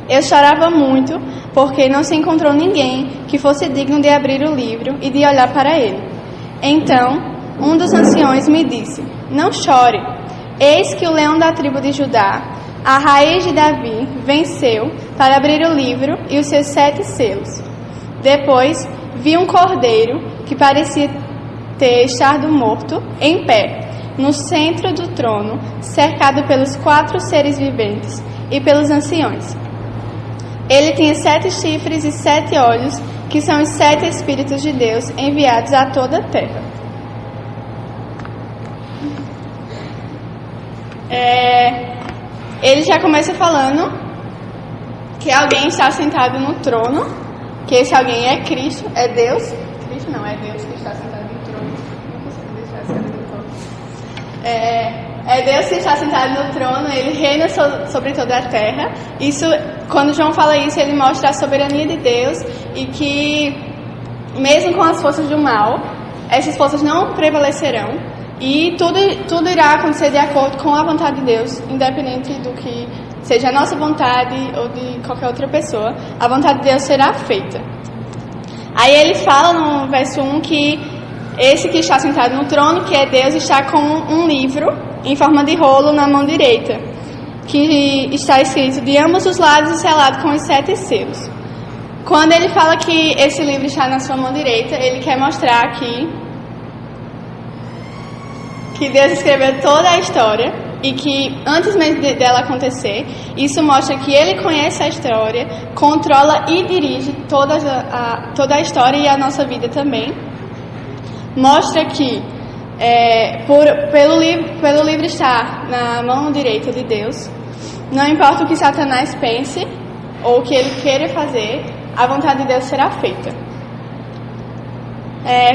Eu chorava muito, porque não se encontrou ninguém que fosse digno de abrir o livro e de olhar para ele. Então, um dos anciões me disse: Não chore, eis que o leão da tribo de Judá, a raiz de Davi, venceu para abrir o livro e os seus 7 selos. Depois, vi um cordeiro que parecia ter estado morto, em pé, no centro do trono, cercado pelos 4 seres viventes e pelos anciões. Ele tinha 7 chifres e 7 olhos, que são os 7 Espíritos de Deus enviados a toda a terra. Ele já começa falando que alguém está sentado no trono, que esse alguém é Cristo, é Deus. Cristo não, é Deus que está sentado no trono. Não consigo deixar essa no trono. É Deus que está sentado no trono, Ele reina sobre toda a terra. Isso, quando João fala isso, ele mostra a soberania de Deus e que, mesmo com as forças do mal, essas forças não prevalecerão e tudo irá acontecer de acordo com a vontade de Deus, independente do que seja a nossa vontade ou de qualquer outra pessoa, a vontade de Deus será feita. Aí ele fala no verso 1 que esse que está sentado no trono, que é Deus, está com um livro em forma de rolo na mão direita, que está escrito de ambos os lados e selado com os 7 selos. Quando ele fala que esse livro está na sua mão direita, ele quer mostrar que Deus escreveu toda a história e que antes mesmo dela acontecer, isso mostra que Ele conhece a história, controla e dirige toda a história e a nossa vida também. Mostra que pelo livro estar na mão direita de Deus, não importa o que Satanás pense ou o que ele queira fazer, a vontade de Deus será feita.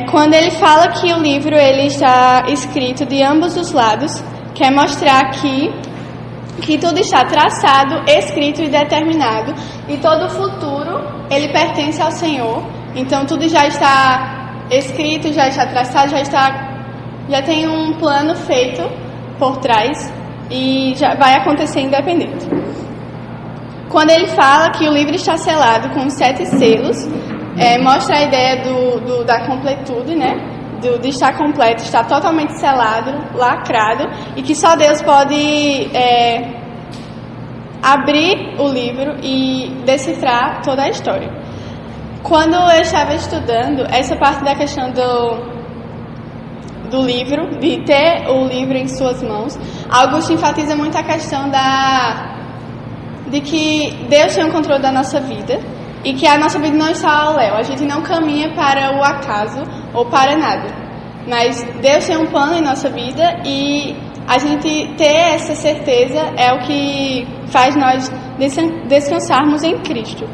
Quando ele fala que o livro ele está escrito de ambos os lados, quer mostrar que tudo está traçado, escrito e determinado, e todo o futuro ele pertence ao Senhor. Então tudo já está escrito, já está traçado, já tem um plano feito por trás e já vai acontecer independente. Quando ele fala que o livro está selado com 7 selos, mostra a ideia da completude, né? De estar completo, estar totalmente selado, lacrado, e que só Deus pode abrir o livro e decifrar toda a história. Quando eu estava estudando essa parte da questão do livro, de ter o livro em suas mãos, Augusto enfatiza muito a questão de que Deus tem o controle da nossa vida e que a nossa vida não está ao léu. A gente não caminha para o acaso ou para nada, mas Deus tem um plano em nossa vida e a gente ter essa certeza é o que faz nós descansarmos em Cristo.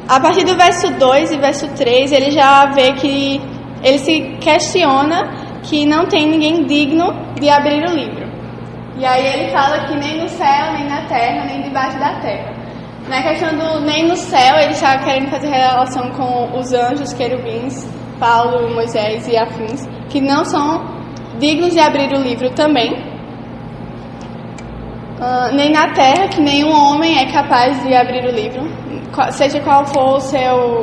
A partir do verso 2 e verso 3, ele já vê que ele se questiona que não tem ninguém digno de abrir o livro. E aí ele fala que nem no céu, nem na terra, nem debaixo da terra. Na questão do nem no céu, ele está querendo fazer relação com os anjos, querubins, Paulo, Moisés e afins, que não são dignos de abrir o livro também. Nem na terra, que nenhum homem é capaz de abrir o livro, seja qual for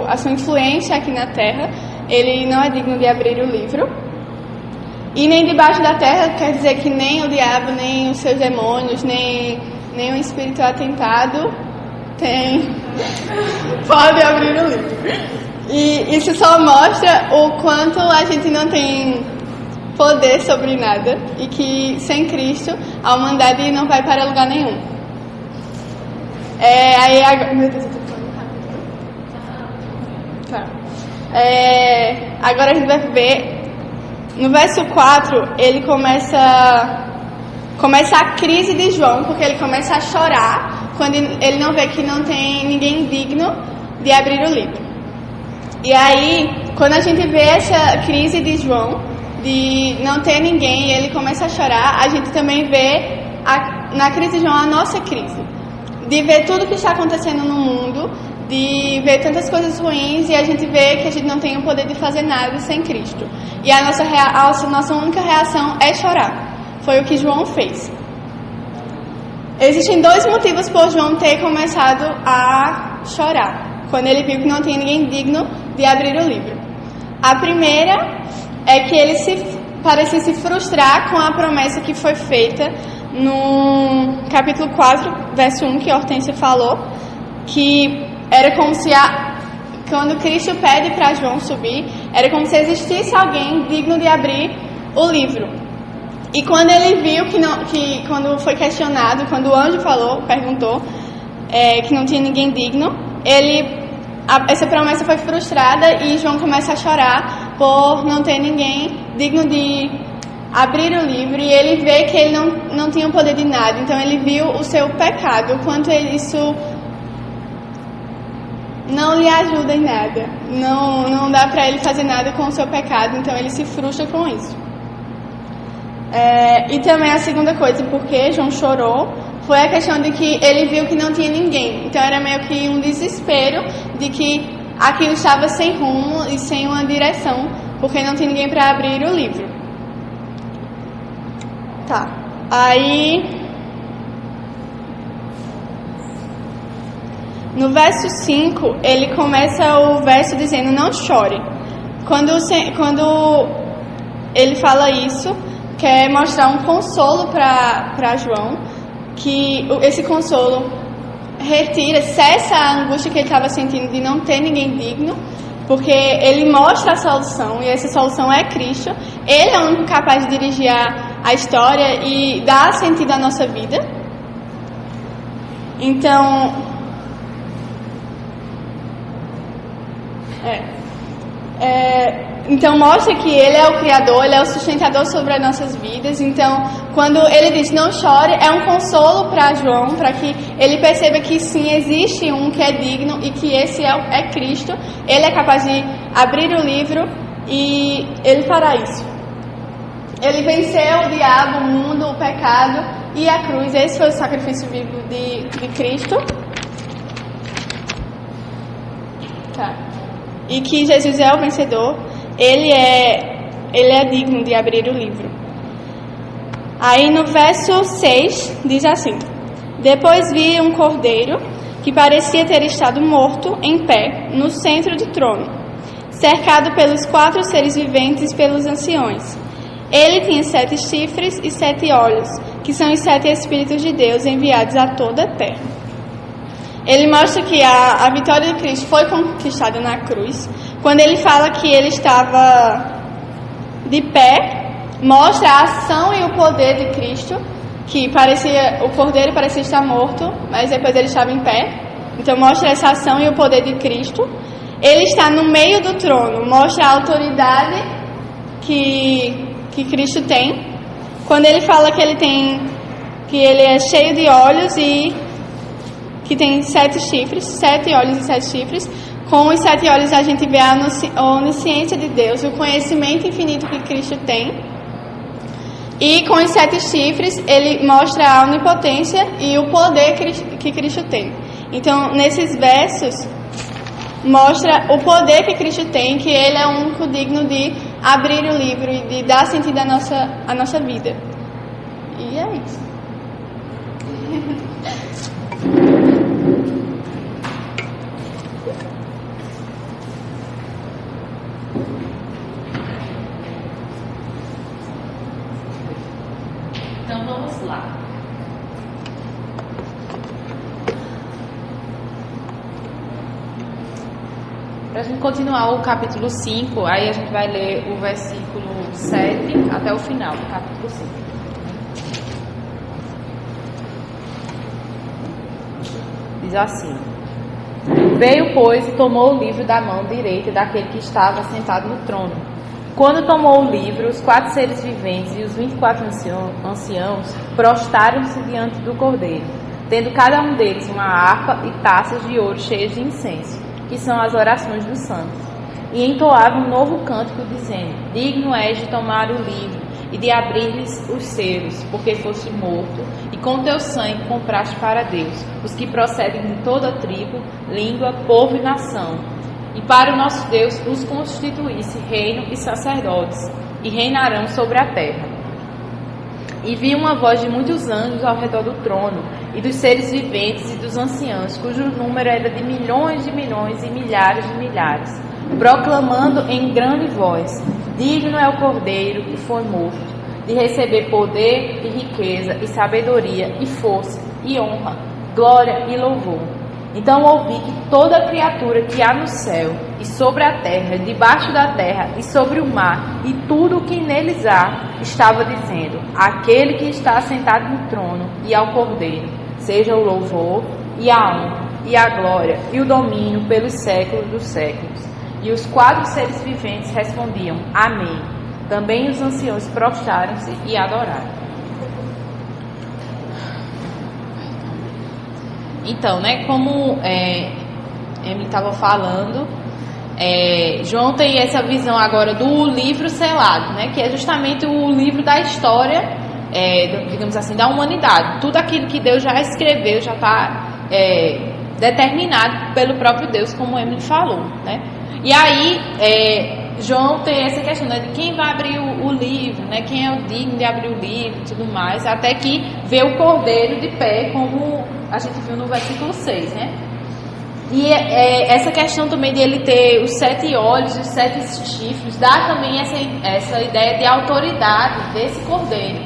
a sua influência aqui na terra, ele não é digno de abrir o livro. E nem debaixo da terra, quer dizer que nem o diabo, nem os seus demônios, nem o espírito atentado pode abrir o livro. E isso só mostra o quanto a gente não tem poder sobre nada e que sem Cristo a humanidade não vai para lugar nenhum. Meu Deus, eu tô falando rápido. Tá. Agora a gente vai ver no verso 4, ele começa a crise de João, porque ele começa a chorar quando ele não vê que não tem ninguém digno de abrir o livro. E aí, quando a gente vê essa crise de João, de não ter ninguém, e ele começa a chorar, a gente também vê na crise de João a nossa crise. De ver tudo que está acontecendo no mundo, de ver tantas coisas ruins e a gente vê que a gente não tem o poder de fazer nada sem Cristo. E a nossa única reação é chorar. Foi o que João fez. Existem 2 motivos por João ter começado a chorar, quando ele viu que não tinha ninguém digno de abrir o livro. A primeira é que ele parecia se frustrar com a promessa que foi feita no capítulo 4, verso 1, que Hortência falou, que era como se quando Cristo pede para João subir, era como se existisse alguém digno de abrir o livro. E quando ele viu que quando foi questionado, quando o anjo perguntou que não tinha ninguém digno, essa promessa foi frustrada e João começa a chorar por não ter ninguém digno de abrir o livro, e ele vê que ele não tinha o poder de nada. Então ele viu o seu pecado, o quanto isso não lhe ajuda em nada. Não dá para ele fazer nada com o seu pecado, então ele se frustra com isso. E também a segunda coisa, porque João chorou, foi a questão de que ele viu que não tinha ninguém. Então era meio que um desespero de que aquilo estava sem rumo e sem uma direção, porque não tinha ninguém para abrir o livro. Tá. Aí, no verso 5, ele começa o verso dizendo: não chore. Quando ele fala isso, quer mostrar um consolo para João, que esse consolo cessa a angústia que ele estava sentindo de não ter ninguém digno, porque ele mostra a solução, e essa solução é Cristo. Ele é o único capaz de dirigir a história e dar sentido à nossa vida. Então, então mostra que Ele é o Criador, Ele é o sustentador sobre as nossas vidas. Então, quando Ele diz não chore, é um consolo para João, para que ele perceba que sim, existe um que é digno e que esse é Cristo. Ele é capaz de abrir o livro e Ele fará isso. Ele venceu o diabo, o mundo, o pecado e a cruz. Esse foi o sacrifício vivo de Cristo. Tá. E que Jesus é o vencedor. Ele é digno de abrir o livro. Aí no verso 6 diz assim: depois vi um cordeiro que parecia ter estado morto em pé no centro do trono, cercado pelos 4 seres viventes e pelos anciões. Ele tinha 7 chifres e 7 olhos, que são os 7 Espíritos de Deus enviados a toda a terra. Ele mostra que a vitória de Cristo foi conquistada na cruz. Quando ele fala que ele estava de pé, mostra a ação e o poder de Cristo, que o cordeiro parecia estar morto, mas depois ele estava em pé. Então mostra essa ação e o poder de Cristo. Ele está no meio do trono, mostra a autoridade que Cristo tem. Quando ele fala que ele é cheio de olhos e que tem 7 chifres, 7 olhos e 7 chifres. Com os 7 olhos a gente vê a onisciência de Deus, o conhecimento infinito que Cristo tem. E com os 7 chifres ele mostra a onipotência e o poder que Cristo tem. Então, nesses versos, mostra o poder que Cristo tem, que Ele é o único digno de abrir o livro e de dar sentido à nossa vida. E é isso. Então vamos lá. Para a gente continuar o capítulo 5, aí a gente vai ler o versículo 7 até o final do capítulo 5. Diz assim: Veio, pois, e tomou o livro da mão direita daquele que estava sentado no trono. Quando tomou o livro, os 4 seres viventes e os 24 anciãos prostaram-se diante do cordeiro, tendo cada um deles uma harpa e taças de ouro cheias de incenso, que são as orações dos santos. E entoavam um novo cântico, dizendo: Digno és de tomar o livro e de abrir-lhes os selos, porque foste morto, e com teu sangue compraste para Deus os que procedem de toda tribo, língua, povo e nação. E para o nosso Deus os constituísse reino e sacerdotes, e reinarão sobre a terra. E vi uma voz de muitos anjos ao redor do trono, e dos seres viventes e dos anciãos, cujo número era de milhões e milhares de milhares, proclamando em grande voz: Digno é o Cordeiro que foi morto, de receber poder e riqueza e sabedoria e força e honra, glória e louvor. Então ouvi que toda criatura que há no céu e sobre a terra, debaixo da terra e sobre o mar, e tudo o que neles há, estava dizendo: Aquele que está sentado no trono e ao Cordeiro, seja o louvor e a honra e a glória e o domínio pelos séculos dos séculos. E os 4 seres viventes respondiam: Amém. Também os anciãos prostraram-se e adoraram. Então, né, como Emily estava falando, João tem essa visão agora do livro selado, né? Que é justamente o livro da história, digamos assim, da humanidade. Tudo aquilo que Deus já escreveu já está determinado pelo próprio Deus, como Emily falou, né? E aí João tem essa questão, né, de quem vai abrir o livro, né? Quem é o digno de abrir o livro e tudo mais, até que vê o cordeiro de pé, como a gente viu no versículo 6, né? E essa questão também de ele ter os 7 olhos e os 7 chifres dá também essa ideia de autoridade desse cordeiro.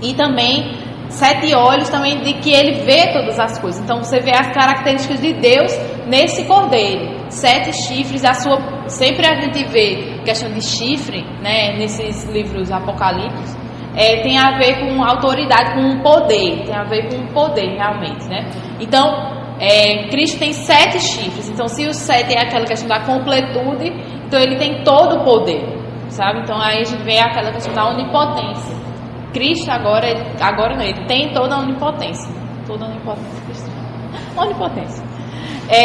E também 7 olhos também de que ele vê todas as coisas. Então você vê as características de Deus nesse cordeiro. 7 chifres, sempre a gente vê questão de chifre, né, nesses livros apocalípticos, tem a ver com autoridade, com poder, tem a ver com poder realmente, né? Então Cristo tem 7 chifres. Então se o 7 é aquela questão da completude, então ele tem todo o poder, sabe? Então aí a gente vê aquela questão da onipotência. Cristo agora não, ele tem toda a onipotência. Toda a onipotência cristã. Onipotência.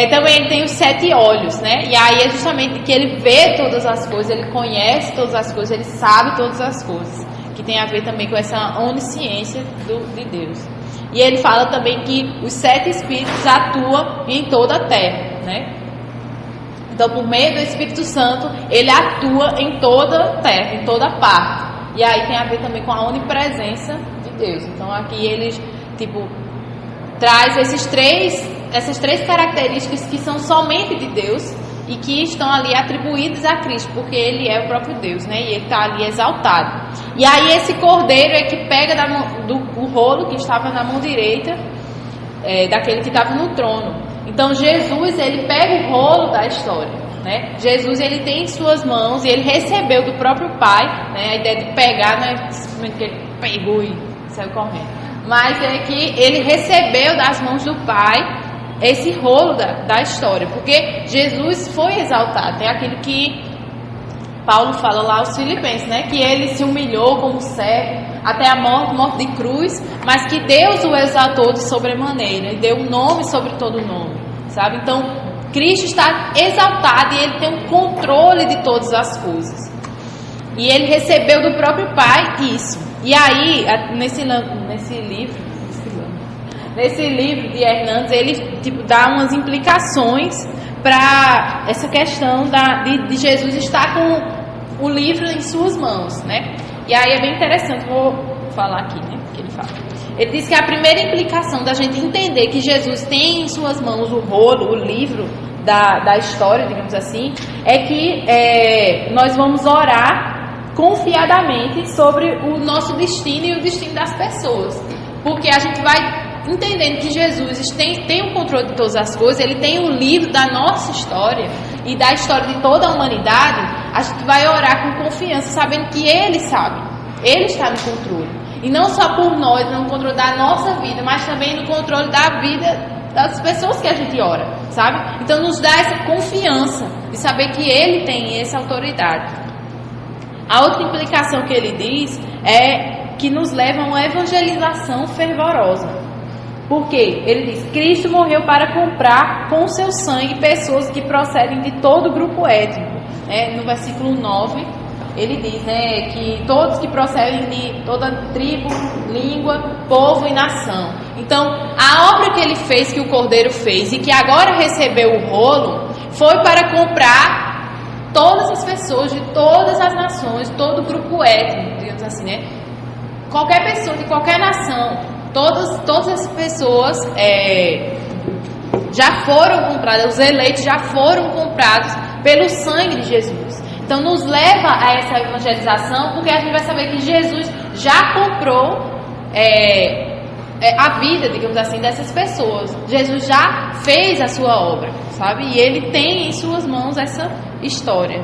Também ele tem os 7 olhos, né? E aí é justamente que ele vê todas as coisas, ele conhece todas as coisas, ele sabe todas as coisas, que tem a ver também com essa onisciência de Deus. E ele fala também que os 7 espíritos atuam em toda a terra, né? Então, por meio do Espírito Santo, ele atua em toda a terra, em toda parte. E aí tem a ver também com a onipresença de Deus. Então, aqui ele, traz essas três características que são somente de Deus e que estão ali atribuídas a Cristo, porque ele é o próprio Deus, né? E ele está ali exaltado. E aí esse cordeiro é que pega o rolo que estava na mão direita daquele que estava no trono. Então Jesus, ele pega o rolo da história, né? Jesus, ele tem em suas mãos e ele recebeu do próprio Pai, né? A ideia de pegar não é simplesmente que ele pegou e saiu correndo, mas é que ele recebeu das mãos do Pai esse rolo da história, porque Jesus foi exaltado. É aquilo que Paulo fala lá aos Filipenses, né? Que ele se humilhou como servo até a morte de cruz, mas que Deus o exaltou de sobremaneira e deu um nome sobre todo nome, sabe? Então Cristo está exaltado e ele tem um controle de todas as coisas, e ele recebeu do próprio Pai isso. E aí nesse livro de Hernandes, ele dá umas implicações para essa questão de Jesus estar com o livro em suas mãos, né? E aí é bem interessante, vou falar aqui, né? Que ele fala. Ele diz que a primeira implicação da gente entender que Jesus tem em suas mãos o rolo, o livro da história, digamos assim, é que nós vamos orar confiadamente sobre o nosso destino e o destino das pessoas, porque a gente vai entendendo que Jesus tem o controle de todas as coisas, ele tem o livro da nossa história e da história de toda a humanidade. A gente vai orar com confiança, sabendo que ele sabe, ele está no controle, e não só por nós, no controle da nossa vida, mas também no controle da vida das pessoas que a gente ora, sabe? Então nos dá essa confiança de saber que ele tem essa autoridade. A outra implicação que ele diz é que nos leva a uma evangelização fervorosa. Porque ele diz: Cristo morreu para comprar com seu sangue pessoas que procedem de todo o grupo étnico. No versículo 9, ele diz, né, que todos que procedem de toda tribo, língua, povo e nação. Então, a obra que ele fez, que o Cordeiro fez, e que agora recebeu o rolo, foi para comprar todas as pessoas de todas as nações, todo o grupo étnico, digamos assim, né? Qualquer pessoa de qualquer nação. Todas as pessoas já foram compradas, os eleitos já foram comprados pelo sangue de Jesus. Então nos leva a essa evangelização, porque a gente vai saber que Jesus já comprou a vida, digamos assim, dessas pessoas. Jesus já fez a sua obra, sabe? E ele tem em suas mãos essa história.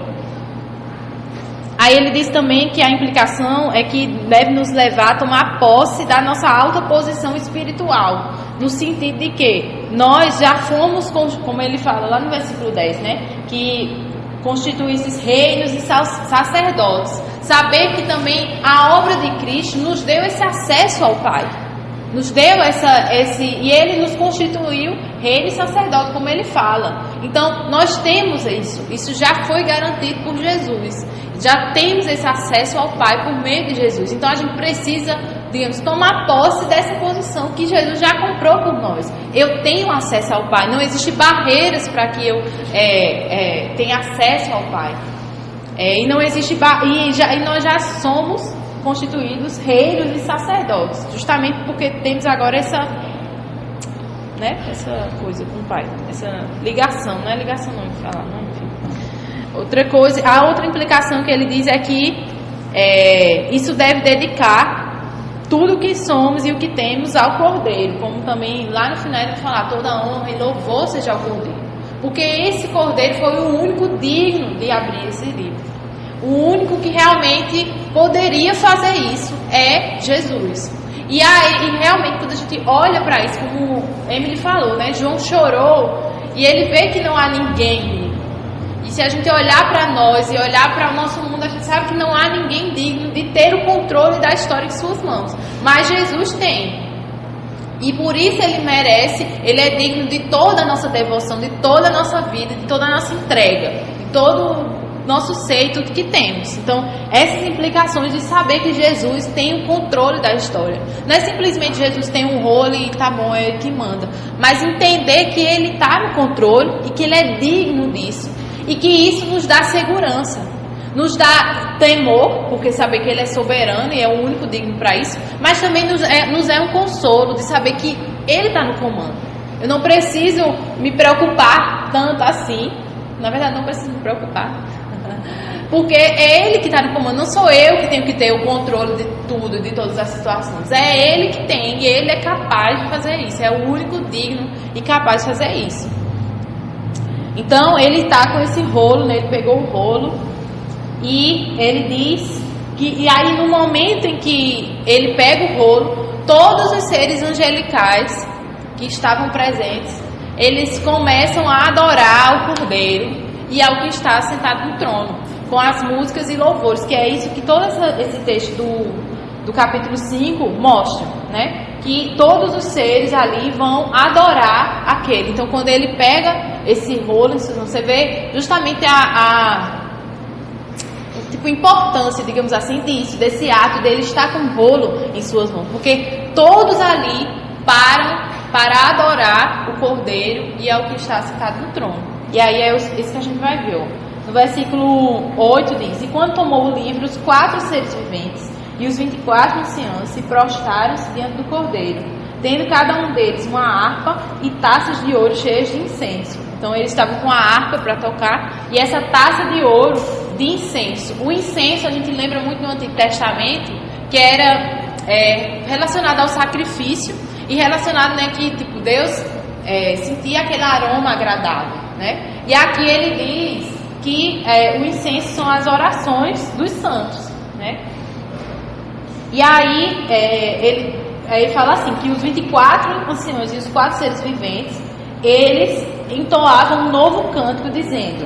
Aí ele diz também que a implicação é que deve nos levar a tomar posse da nossa alta posição espiritual, no sentido de que nós já fomos, como ele fala lá no versículo 10, né, que constituísses reinos e sacerdotes. Saber que também a obra de Cristo nos deu esse acesso ao Pai, nos deu e Ele nos constituiu reino e sacerdote, como Ele fala. Então, nós temos isso já foi garantido por Jesus. Já temos esse acesso ao Pai por meio de Jesus. Então, a gente precisa, digamos, tomar posse dessa posição que Jesus já comprou por nós. Eu tenho acesso ao Pai. Não existem barreiras para que eu tenha acesso ao Pai. E não existe e nós já somos constituídos reinos e sacerdotes, justamente porque temos agora essa coisa com o Pai, essa ligação. Não é ligação não, falar, não, enfim. Outra coisa, a outra implicação que ele diz é que isso deve dedicar tudo o que somos e o que temos ao Cordeiro, como também lá no final ele vai falar, toda honra e louvor seja ao Cordeiro. Porque esse Cordeiro foi o único digno de abrir esse livro. O único que realmente poderia fazer isso é Jesus. E aí, realmente, quando a gente olha para isso, como Emily falou, né? João chorou e ele vê que não há ninguém. E se a gente olhar para nós e olhar para o nosso mundo, a gente sabe que não há ninguém digno de ter o controle da história em suas mãos. Mas Jesus tem. E por isso ele merece, ele é digno de toda a nossa devoção, de toda a nossa vida, de toda a nossa entrega, de todo o nosso ser e tudo que temos. Então, essas implicações de saber que Jesus tem o controle da história. Não é simplesmente Jesus tem um rolo e tá bom, é ele que manda. Mas entender que ele está no controle e que ele é digno disso. E que isso nos dá segurança. Nos dá temor, porque saber que ele é soberano e é o único digno para isso. Mas também nos é um consolo de saber que ele está no comando. Eu não preciso me preocupar tanto assim. Na verdade, não preciso me preocupar. Porque é ele que está no comando. Não sou eu que tenho que ter o controle de tudo, de todas as situações. É ele que tem e ele é capaz de fazer isso. É o único digno e capaz de fazer isso. Então, ele está com esse rolo, né? Ele pegou o rolo e ele diz que... E aí, no momento em que ele pega o rolo, todos os seres angelicais que estavam presentes, eles começam a adorar o Cordeiro e ao que está sentado no trono, com as músicas e louvores, que é isso que todo esse texto do capítulo 5 mostra, né? Que todos os seres ali vão adorar aquele. Então, quando ele pega esse rolo, você vê justamente a importância, digamos assim, desse ato dele estar com o rolo em suas mãos, porque todos ali param para adorar o Cordeiro e ao que está sentado no trono. E aí é isso que a gente vai ver, ó. No versículo 8 diz: E quando tomou o livro, os 4 seres viventes e os 24 anciãos se prostraram-se diante do Cordeiro, tendo cada um deles uma harpa e taças de ouro cheias de incenso. Então eles estavam com a harpa para tocar e essa taça de ouro de incenso. O incenso a gente lembra muito no Antigo Testamento, que era relacionado ao sacrifício e relacionado, né, que tipo, Deus sentia aquele aroma agradável, né? E aqui ele diz que o incenso são as orações dos santos, né? E aí ele fala assim, que os 24 anciãos e os 4 seres viventes, eles entoavam um novo cântico dizendo: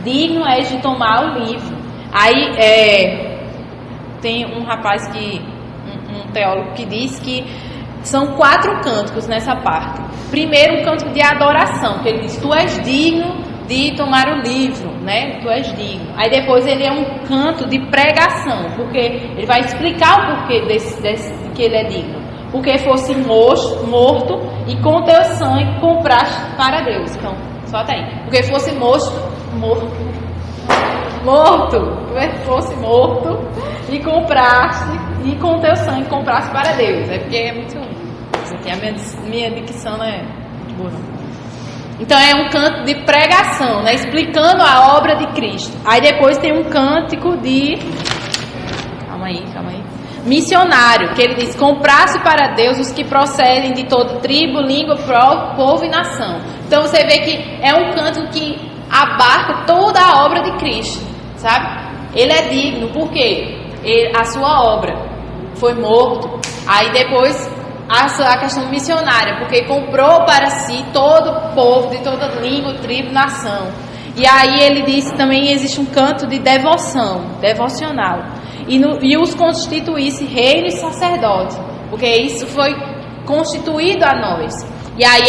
digno és de tomar o livro. Aí tem um rapaz um teólogo que diz que são 4 cânticos nessa parte. Primeiro, um cântico de adoração, que ele diz: tu és digno de tomar o livro, né? Tu és digno. Aí depois ele é um canto de pregação, porque ele vai explicar o porquê de que ele é digno. Porque fosse morto e com teu sangue compraste para Deus. Então, só até aí. Porque fosse morto, fosse morto e compraste, e com teu sangue compraste para Deus. É porque é muito... Isso aqui, a minha dicção não é muito boa, não. Então é um canto de pregação, né? Explicando a obra de Cristo. Aí depois tem um cântico de... Calma aí. Missionário, que ele diz: comprasse para Deus os que procedem de toda tribo, língua, povo e nação. Então você vê que é um canto que abarca toda a obra de Cristo, sabe? Ele é digno, porque a sua obra foi morto. Aí depois a questão missionária, porque comprou para si todo o povo, de toda língua, tribo, nação. E aí ele diz também existe um canto de devocional. E os constituísse reino e sacerdote, porque isso foi constituído a nós. E aí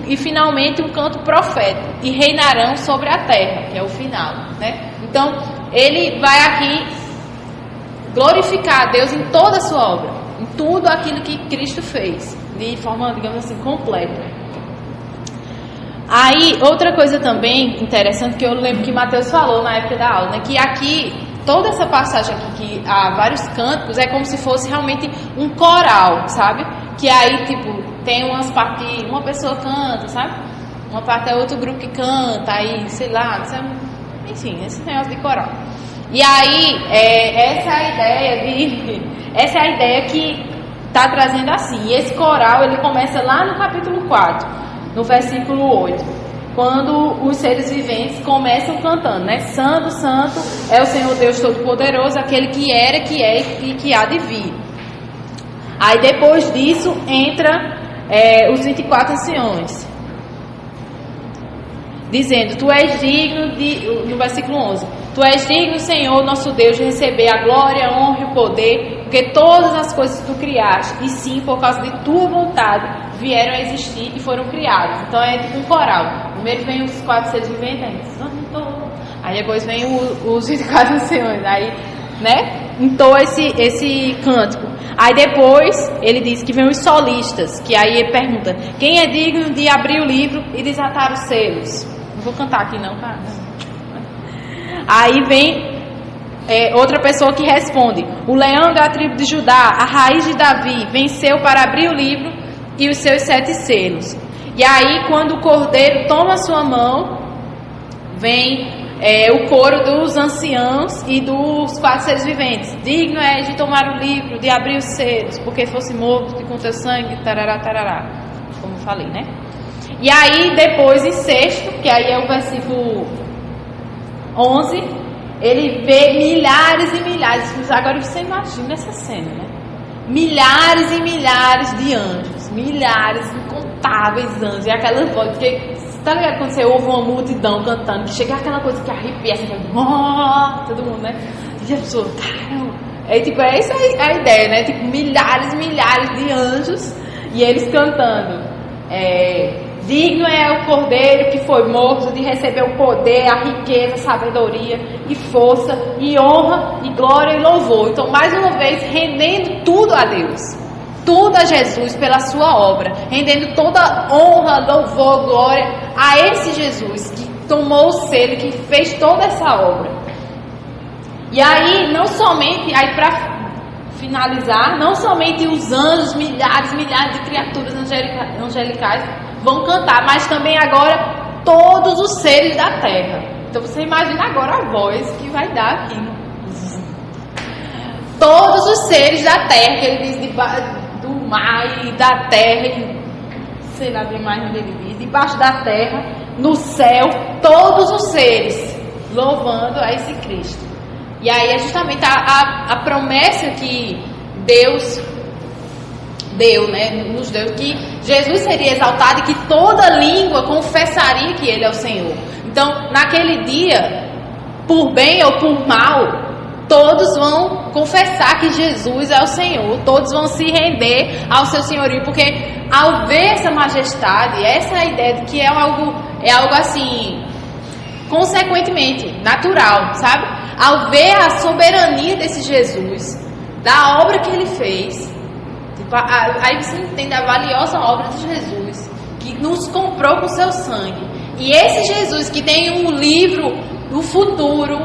e finalmente um canto profético, e reinarão sobre a terra, que é o final, né? Então, ele vai aqui glorificar a Deus em toda a sua obra, em tudo aquilo que Cristo fez, de forma, digamos assim, completa. Aí, outra coisa também interessante, que eu lembro que Mateus falou na época da aula, né? Que aqui, toda essa passagem aqui, que há vários cânticos, é como se fosse realmente um coral, sabe? Que aí, tipo, tem umas partes, uma pessoa canta, sabe? Uma parte é outro grupo que canta, aí, sei lá, enfim, esse negócio de coral. E aí, essa é a ideia que está trazendo assim. E esse coral, ele começa lá no capítulo 4, no versículo 8, quando os seres viventes começam cantando, né? Santo, Santo é o Senhor Deus Todo-Poderoso, aquele que era, que é e que há de vir. Aí depois disso entra os 24 anciões, dizendo: Tu és digno no versículo 11, Tu és digno, Senhor, nosso Deus, de receber a glória, a honra e o poder, porque todas as coisas que Tu criaste, e sim, por causa de Tua vontade, vieram a existir e foram criadas. Então é tipo um coral. Primeiro vem os 4 seres viventes, aí depois vem os 24 anciões, aí, né, entoa esse cântico. Aí depois ele diz que vem os solistas, que aí ele pergunta: quem é digno de abrir o livro e desatar os selos? Não vou cantar aqui não, cara. Aí vem outra pessoa que responde: o leão da tribo de Judá, a raiz de Davi, venceu para abrir o livro e os seus 7 selos. E aí, quando o cordeiro toma a sua mão, vem o coro dos anciãos e dos 4 seres viventes: digno é de tomar o livro, de abrir os selos, porque fosse morto com teu sangue, tarará, tarará, como eu falei, né? E aí depois, em sexto, que aí é o versículo 11, ele vê milhares e milhares. Agora você imagina essa cena, né? Milhares e milhares de anjos, milhares, incontáveis anjos, e aquela voz, porque tá ligado quando você ouve uma multidão cantando, que chega aquela coisa que arrepia, assim, todo mundo, né? E a pessoa, caramba. Tipo, essa é a ideia, né? Tipo, milhares e milhares de anjos, e eles cantando. Digno é o cordeiro que foi morto de receber o poder, a riqueza, a sabedoria e força, e honra, e glória e louvor. Então, mais uma vez, rendendo tudo a Deus, tudo a Jesus pela sua obra, rendendo toda honra, louvor, glória a esse Jesus que tomou o selo, que fez toda essa obra. E aí, não somente, aí para finalizar, não somente os anjos, milhares de criaturas angelicais vão cantar, mas também agora todos os seres da terra. Então você imagina agora a voz que vai dar aqui. Todos os seres da terra, que ele diz do mar e da terra, e sei lá bem mais onde ele diz, debaixo da terra, no céu, todos os seres louvando a esse Cristo. E aí é justamente a promessa que Deus deu, né, nos deu, que Jesus seria exaltado e que toda língua confessaria que Ele é o Senhor. Então, naquele dia, por bem ou por mal, todos vão confessar que Jesus é o Senhor, todos vão se render ao seu senhorio, porque ao ver essa majestade, essa é a ideia de que é algo assim, consequentemente, natural, sabe? Ao ver a soberania desse Jesus, da obra que Ele fez, aí você entende a valiosa obra de Jesus, que nos comprou com seu sangue. E esse Jesus que tem um livro, o futuro,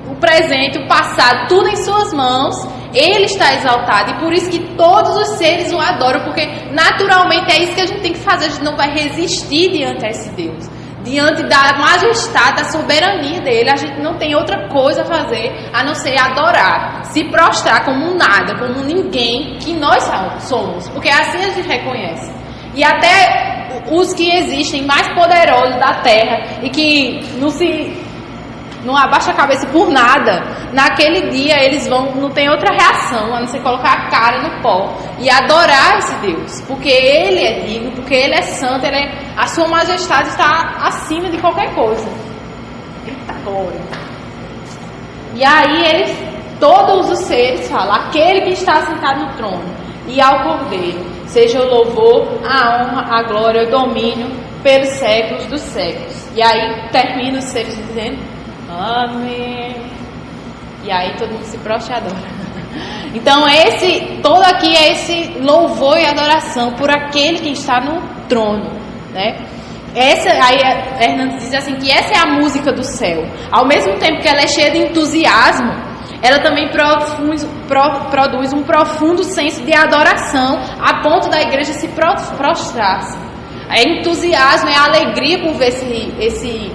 o presente, o passado, tudo em suas mãos, Ele está exaltado. E por isso que todos os seres o adoram, porque naturalmente é isso que a gente tem que fazer. A gente não vai resistir diante a esse Deus, diante da majestade, da soberania dele. A gente não tem outra coisa a fazer a não ser adorar, se prostrar como um nada, como um ninguém que nós somos, porque assim a gente reconhece. E até os que existem mais poderosos da terra e que não abaixa a cabeça por nada, naquele dia eles não tem outra reação a não ser colocar a cara no pó e adorar esse Deus, porque Ele é digno, porque Ele é santo, a sua majestade está acima de qualquer coisa. Eita glória! E aí todos os seres falam: aquele que está sentado no trono e ao Cordeiro seja o louvor, a honra, a glória, o domínio pelos séculos dos séculos. E aí termina os seres dizendo amém. E aí todo mundo se prostra e adora. Então todo aqui é esse louvor e adoração por aquele que está no trono, né? Aí Hernandes diz assim que essa é a música do céu. Ao mesmo tempo que ela é cheia de entusiasmo, ela também produz um profundo senso de adoração, a ponto da igreja se prostrar-se. É entusiasmo, é alegria por ver esse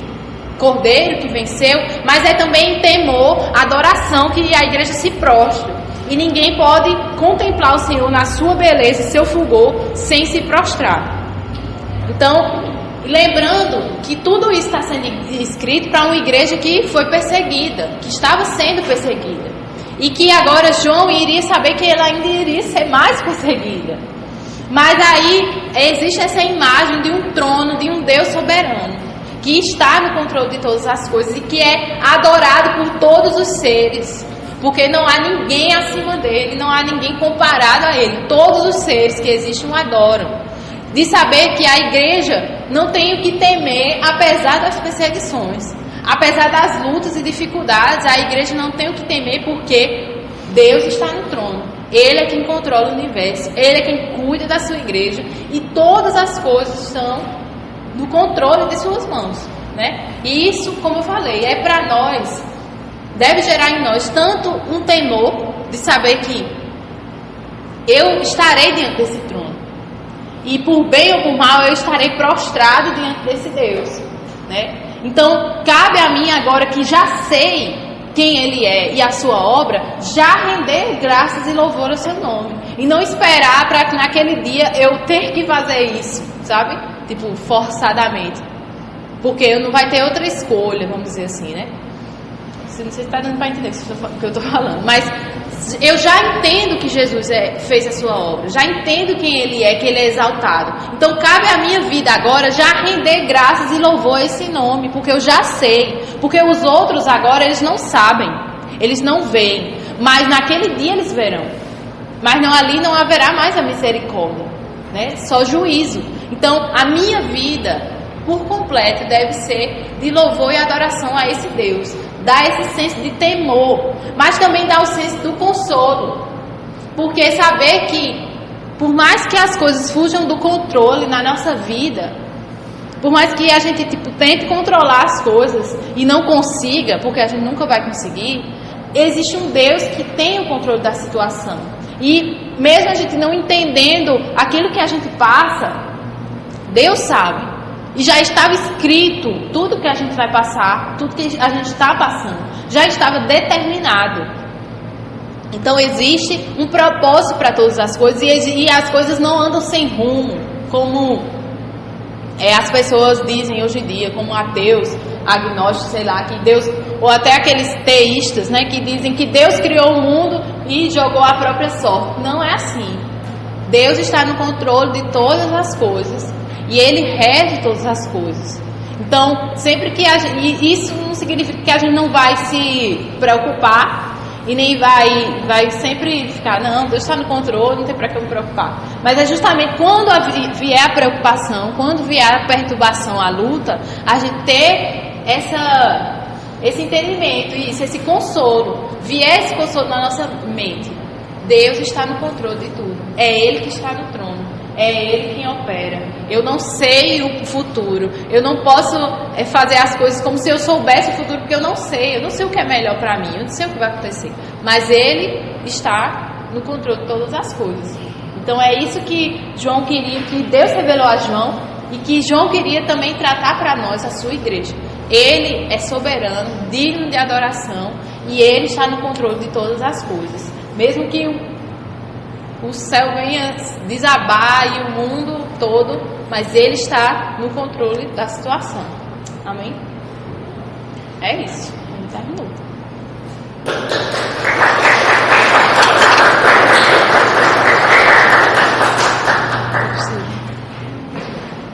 Cordeiro que venceu, mas é também temor, adoração, que a igreja se prostra. E ninguém pode contemplar o Senhor na sua beleza e seu fulgor sem se prostrar. Então, lembrando que tudo isso está sendo escrito para uma igreja que foi perseguida, que estava sendo perseguida. E que agora João iria saber que ela ainda iria ser mais perseguida. Mas aí existe essa imagem de um trono, de um Deus soberano, que está no controle de todas as coisas e que é adorado por todos os seres. Porque não há ninguém acima dele, não há ninguém comparado a ele. Todos os seres que existem o adoram. De saber que a igreja não tem o que temer, apesar das perseguições, apesar das lutas e dificuldades, a igreja não tem o que temer porque Deus está no trono. Ele é quem controla o universo, Ele é quem cuida da sua igreja e todas as coisas estão no controle de suas mãos, né? E isso, como eu falei, é para nós, deve gerar em nós tanto um temor de saber que eu estarei diante desse trono. E por bem ou por mal eu estarei prostrado diante desse Deus, né? Então cabe a mim agora que já sei quem Ele é e a sua obra, já render graças e louvor ao seu nome. E não esperar para que naquele dia eu ter que fazer isso, sabe? Tipo, forçadamente. Porque não vai ter outra escolha, vamos dizer assim, né? Não sei se está dando para entender o que eu estou falando, mas eu já entendo que Jesus fez a sua obra, já entendo quem Ele é, que Ele é exaltado. Então cabe à minha vida agora já render graças e louvor a esse nome, porque eu já sei, porque os outros agora eles não sabem, eles não veem, mas naquele dia eles verão. Mas ali não haverá mais a misericórdia, né? Só juízo. Então a minha vida por completo deve ser de louvor e adoração a esse Deus. Dá esse senso de temor, mas também dá o senso do consolo. Porque saber que, por mais que as coisas fujam do controle na nossa vida, por mais que a gente tente controlar as coisas e não consiga, porque a gente nunca vai conseguir, existe um Deus que tem o controle da situação. E mesmo a gente não entendendo aquilo que a gente passa, Deus sabe. E já estava escrito tudo que a gente vai passar, tudo que a gente está passando, já estava determinado. Então existe um propósito para todas as coisas e as coisas não andam sem rumo, como as pessoas dizem hoje em dia, como ateus, agnósticos, sei lá, que Deus, ou até aqueles teístas, né, que dizem que Deus criou o mundo e jogou a própria sorte. Não é assim. Deus está no controle de todas as coisas. E Ele rege todas as coisas. Então, sempre que isso não significa que a gente não vai se preocupar e nem vai sempre ficar, não, Deus está no controle, não tem para que eu me preocupar. Mas é justamente quando vier a preocupação, quando vier a perturbação, a luta, a gente ter esse entendimento, esse consolo, vier esse consolo na nossa mente. Deus está no controle de tudo. É Ele que está no trono. É Ele quem opera. Eu não sei o futuro. Eu não posso fazer as coisas como se eu soubesse o futuro, porque eu não sei. Eu não sei o que é melhor para mim. Eu não sei o que vai acontecer. Mas Ele está no controle de todas as coisas. Então é isso que João queria, que Deus revelou a João e que João queria também tratar para nós, a sua igreja. Ele é soberano, digno de adoração e Ele está no controle de todas as coisas. Mesmo que o céu venha desabar e o mundo todo, mas Ele está no controle da situação. Amém? É isso. A gente terminou.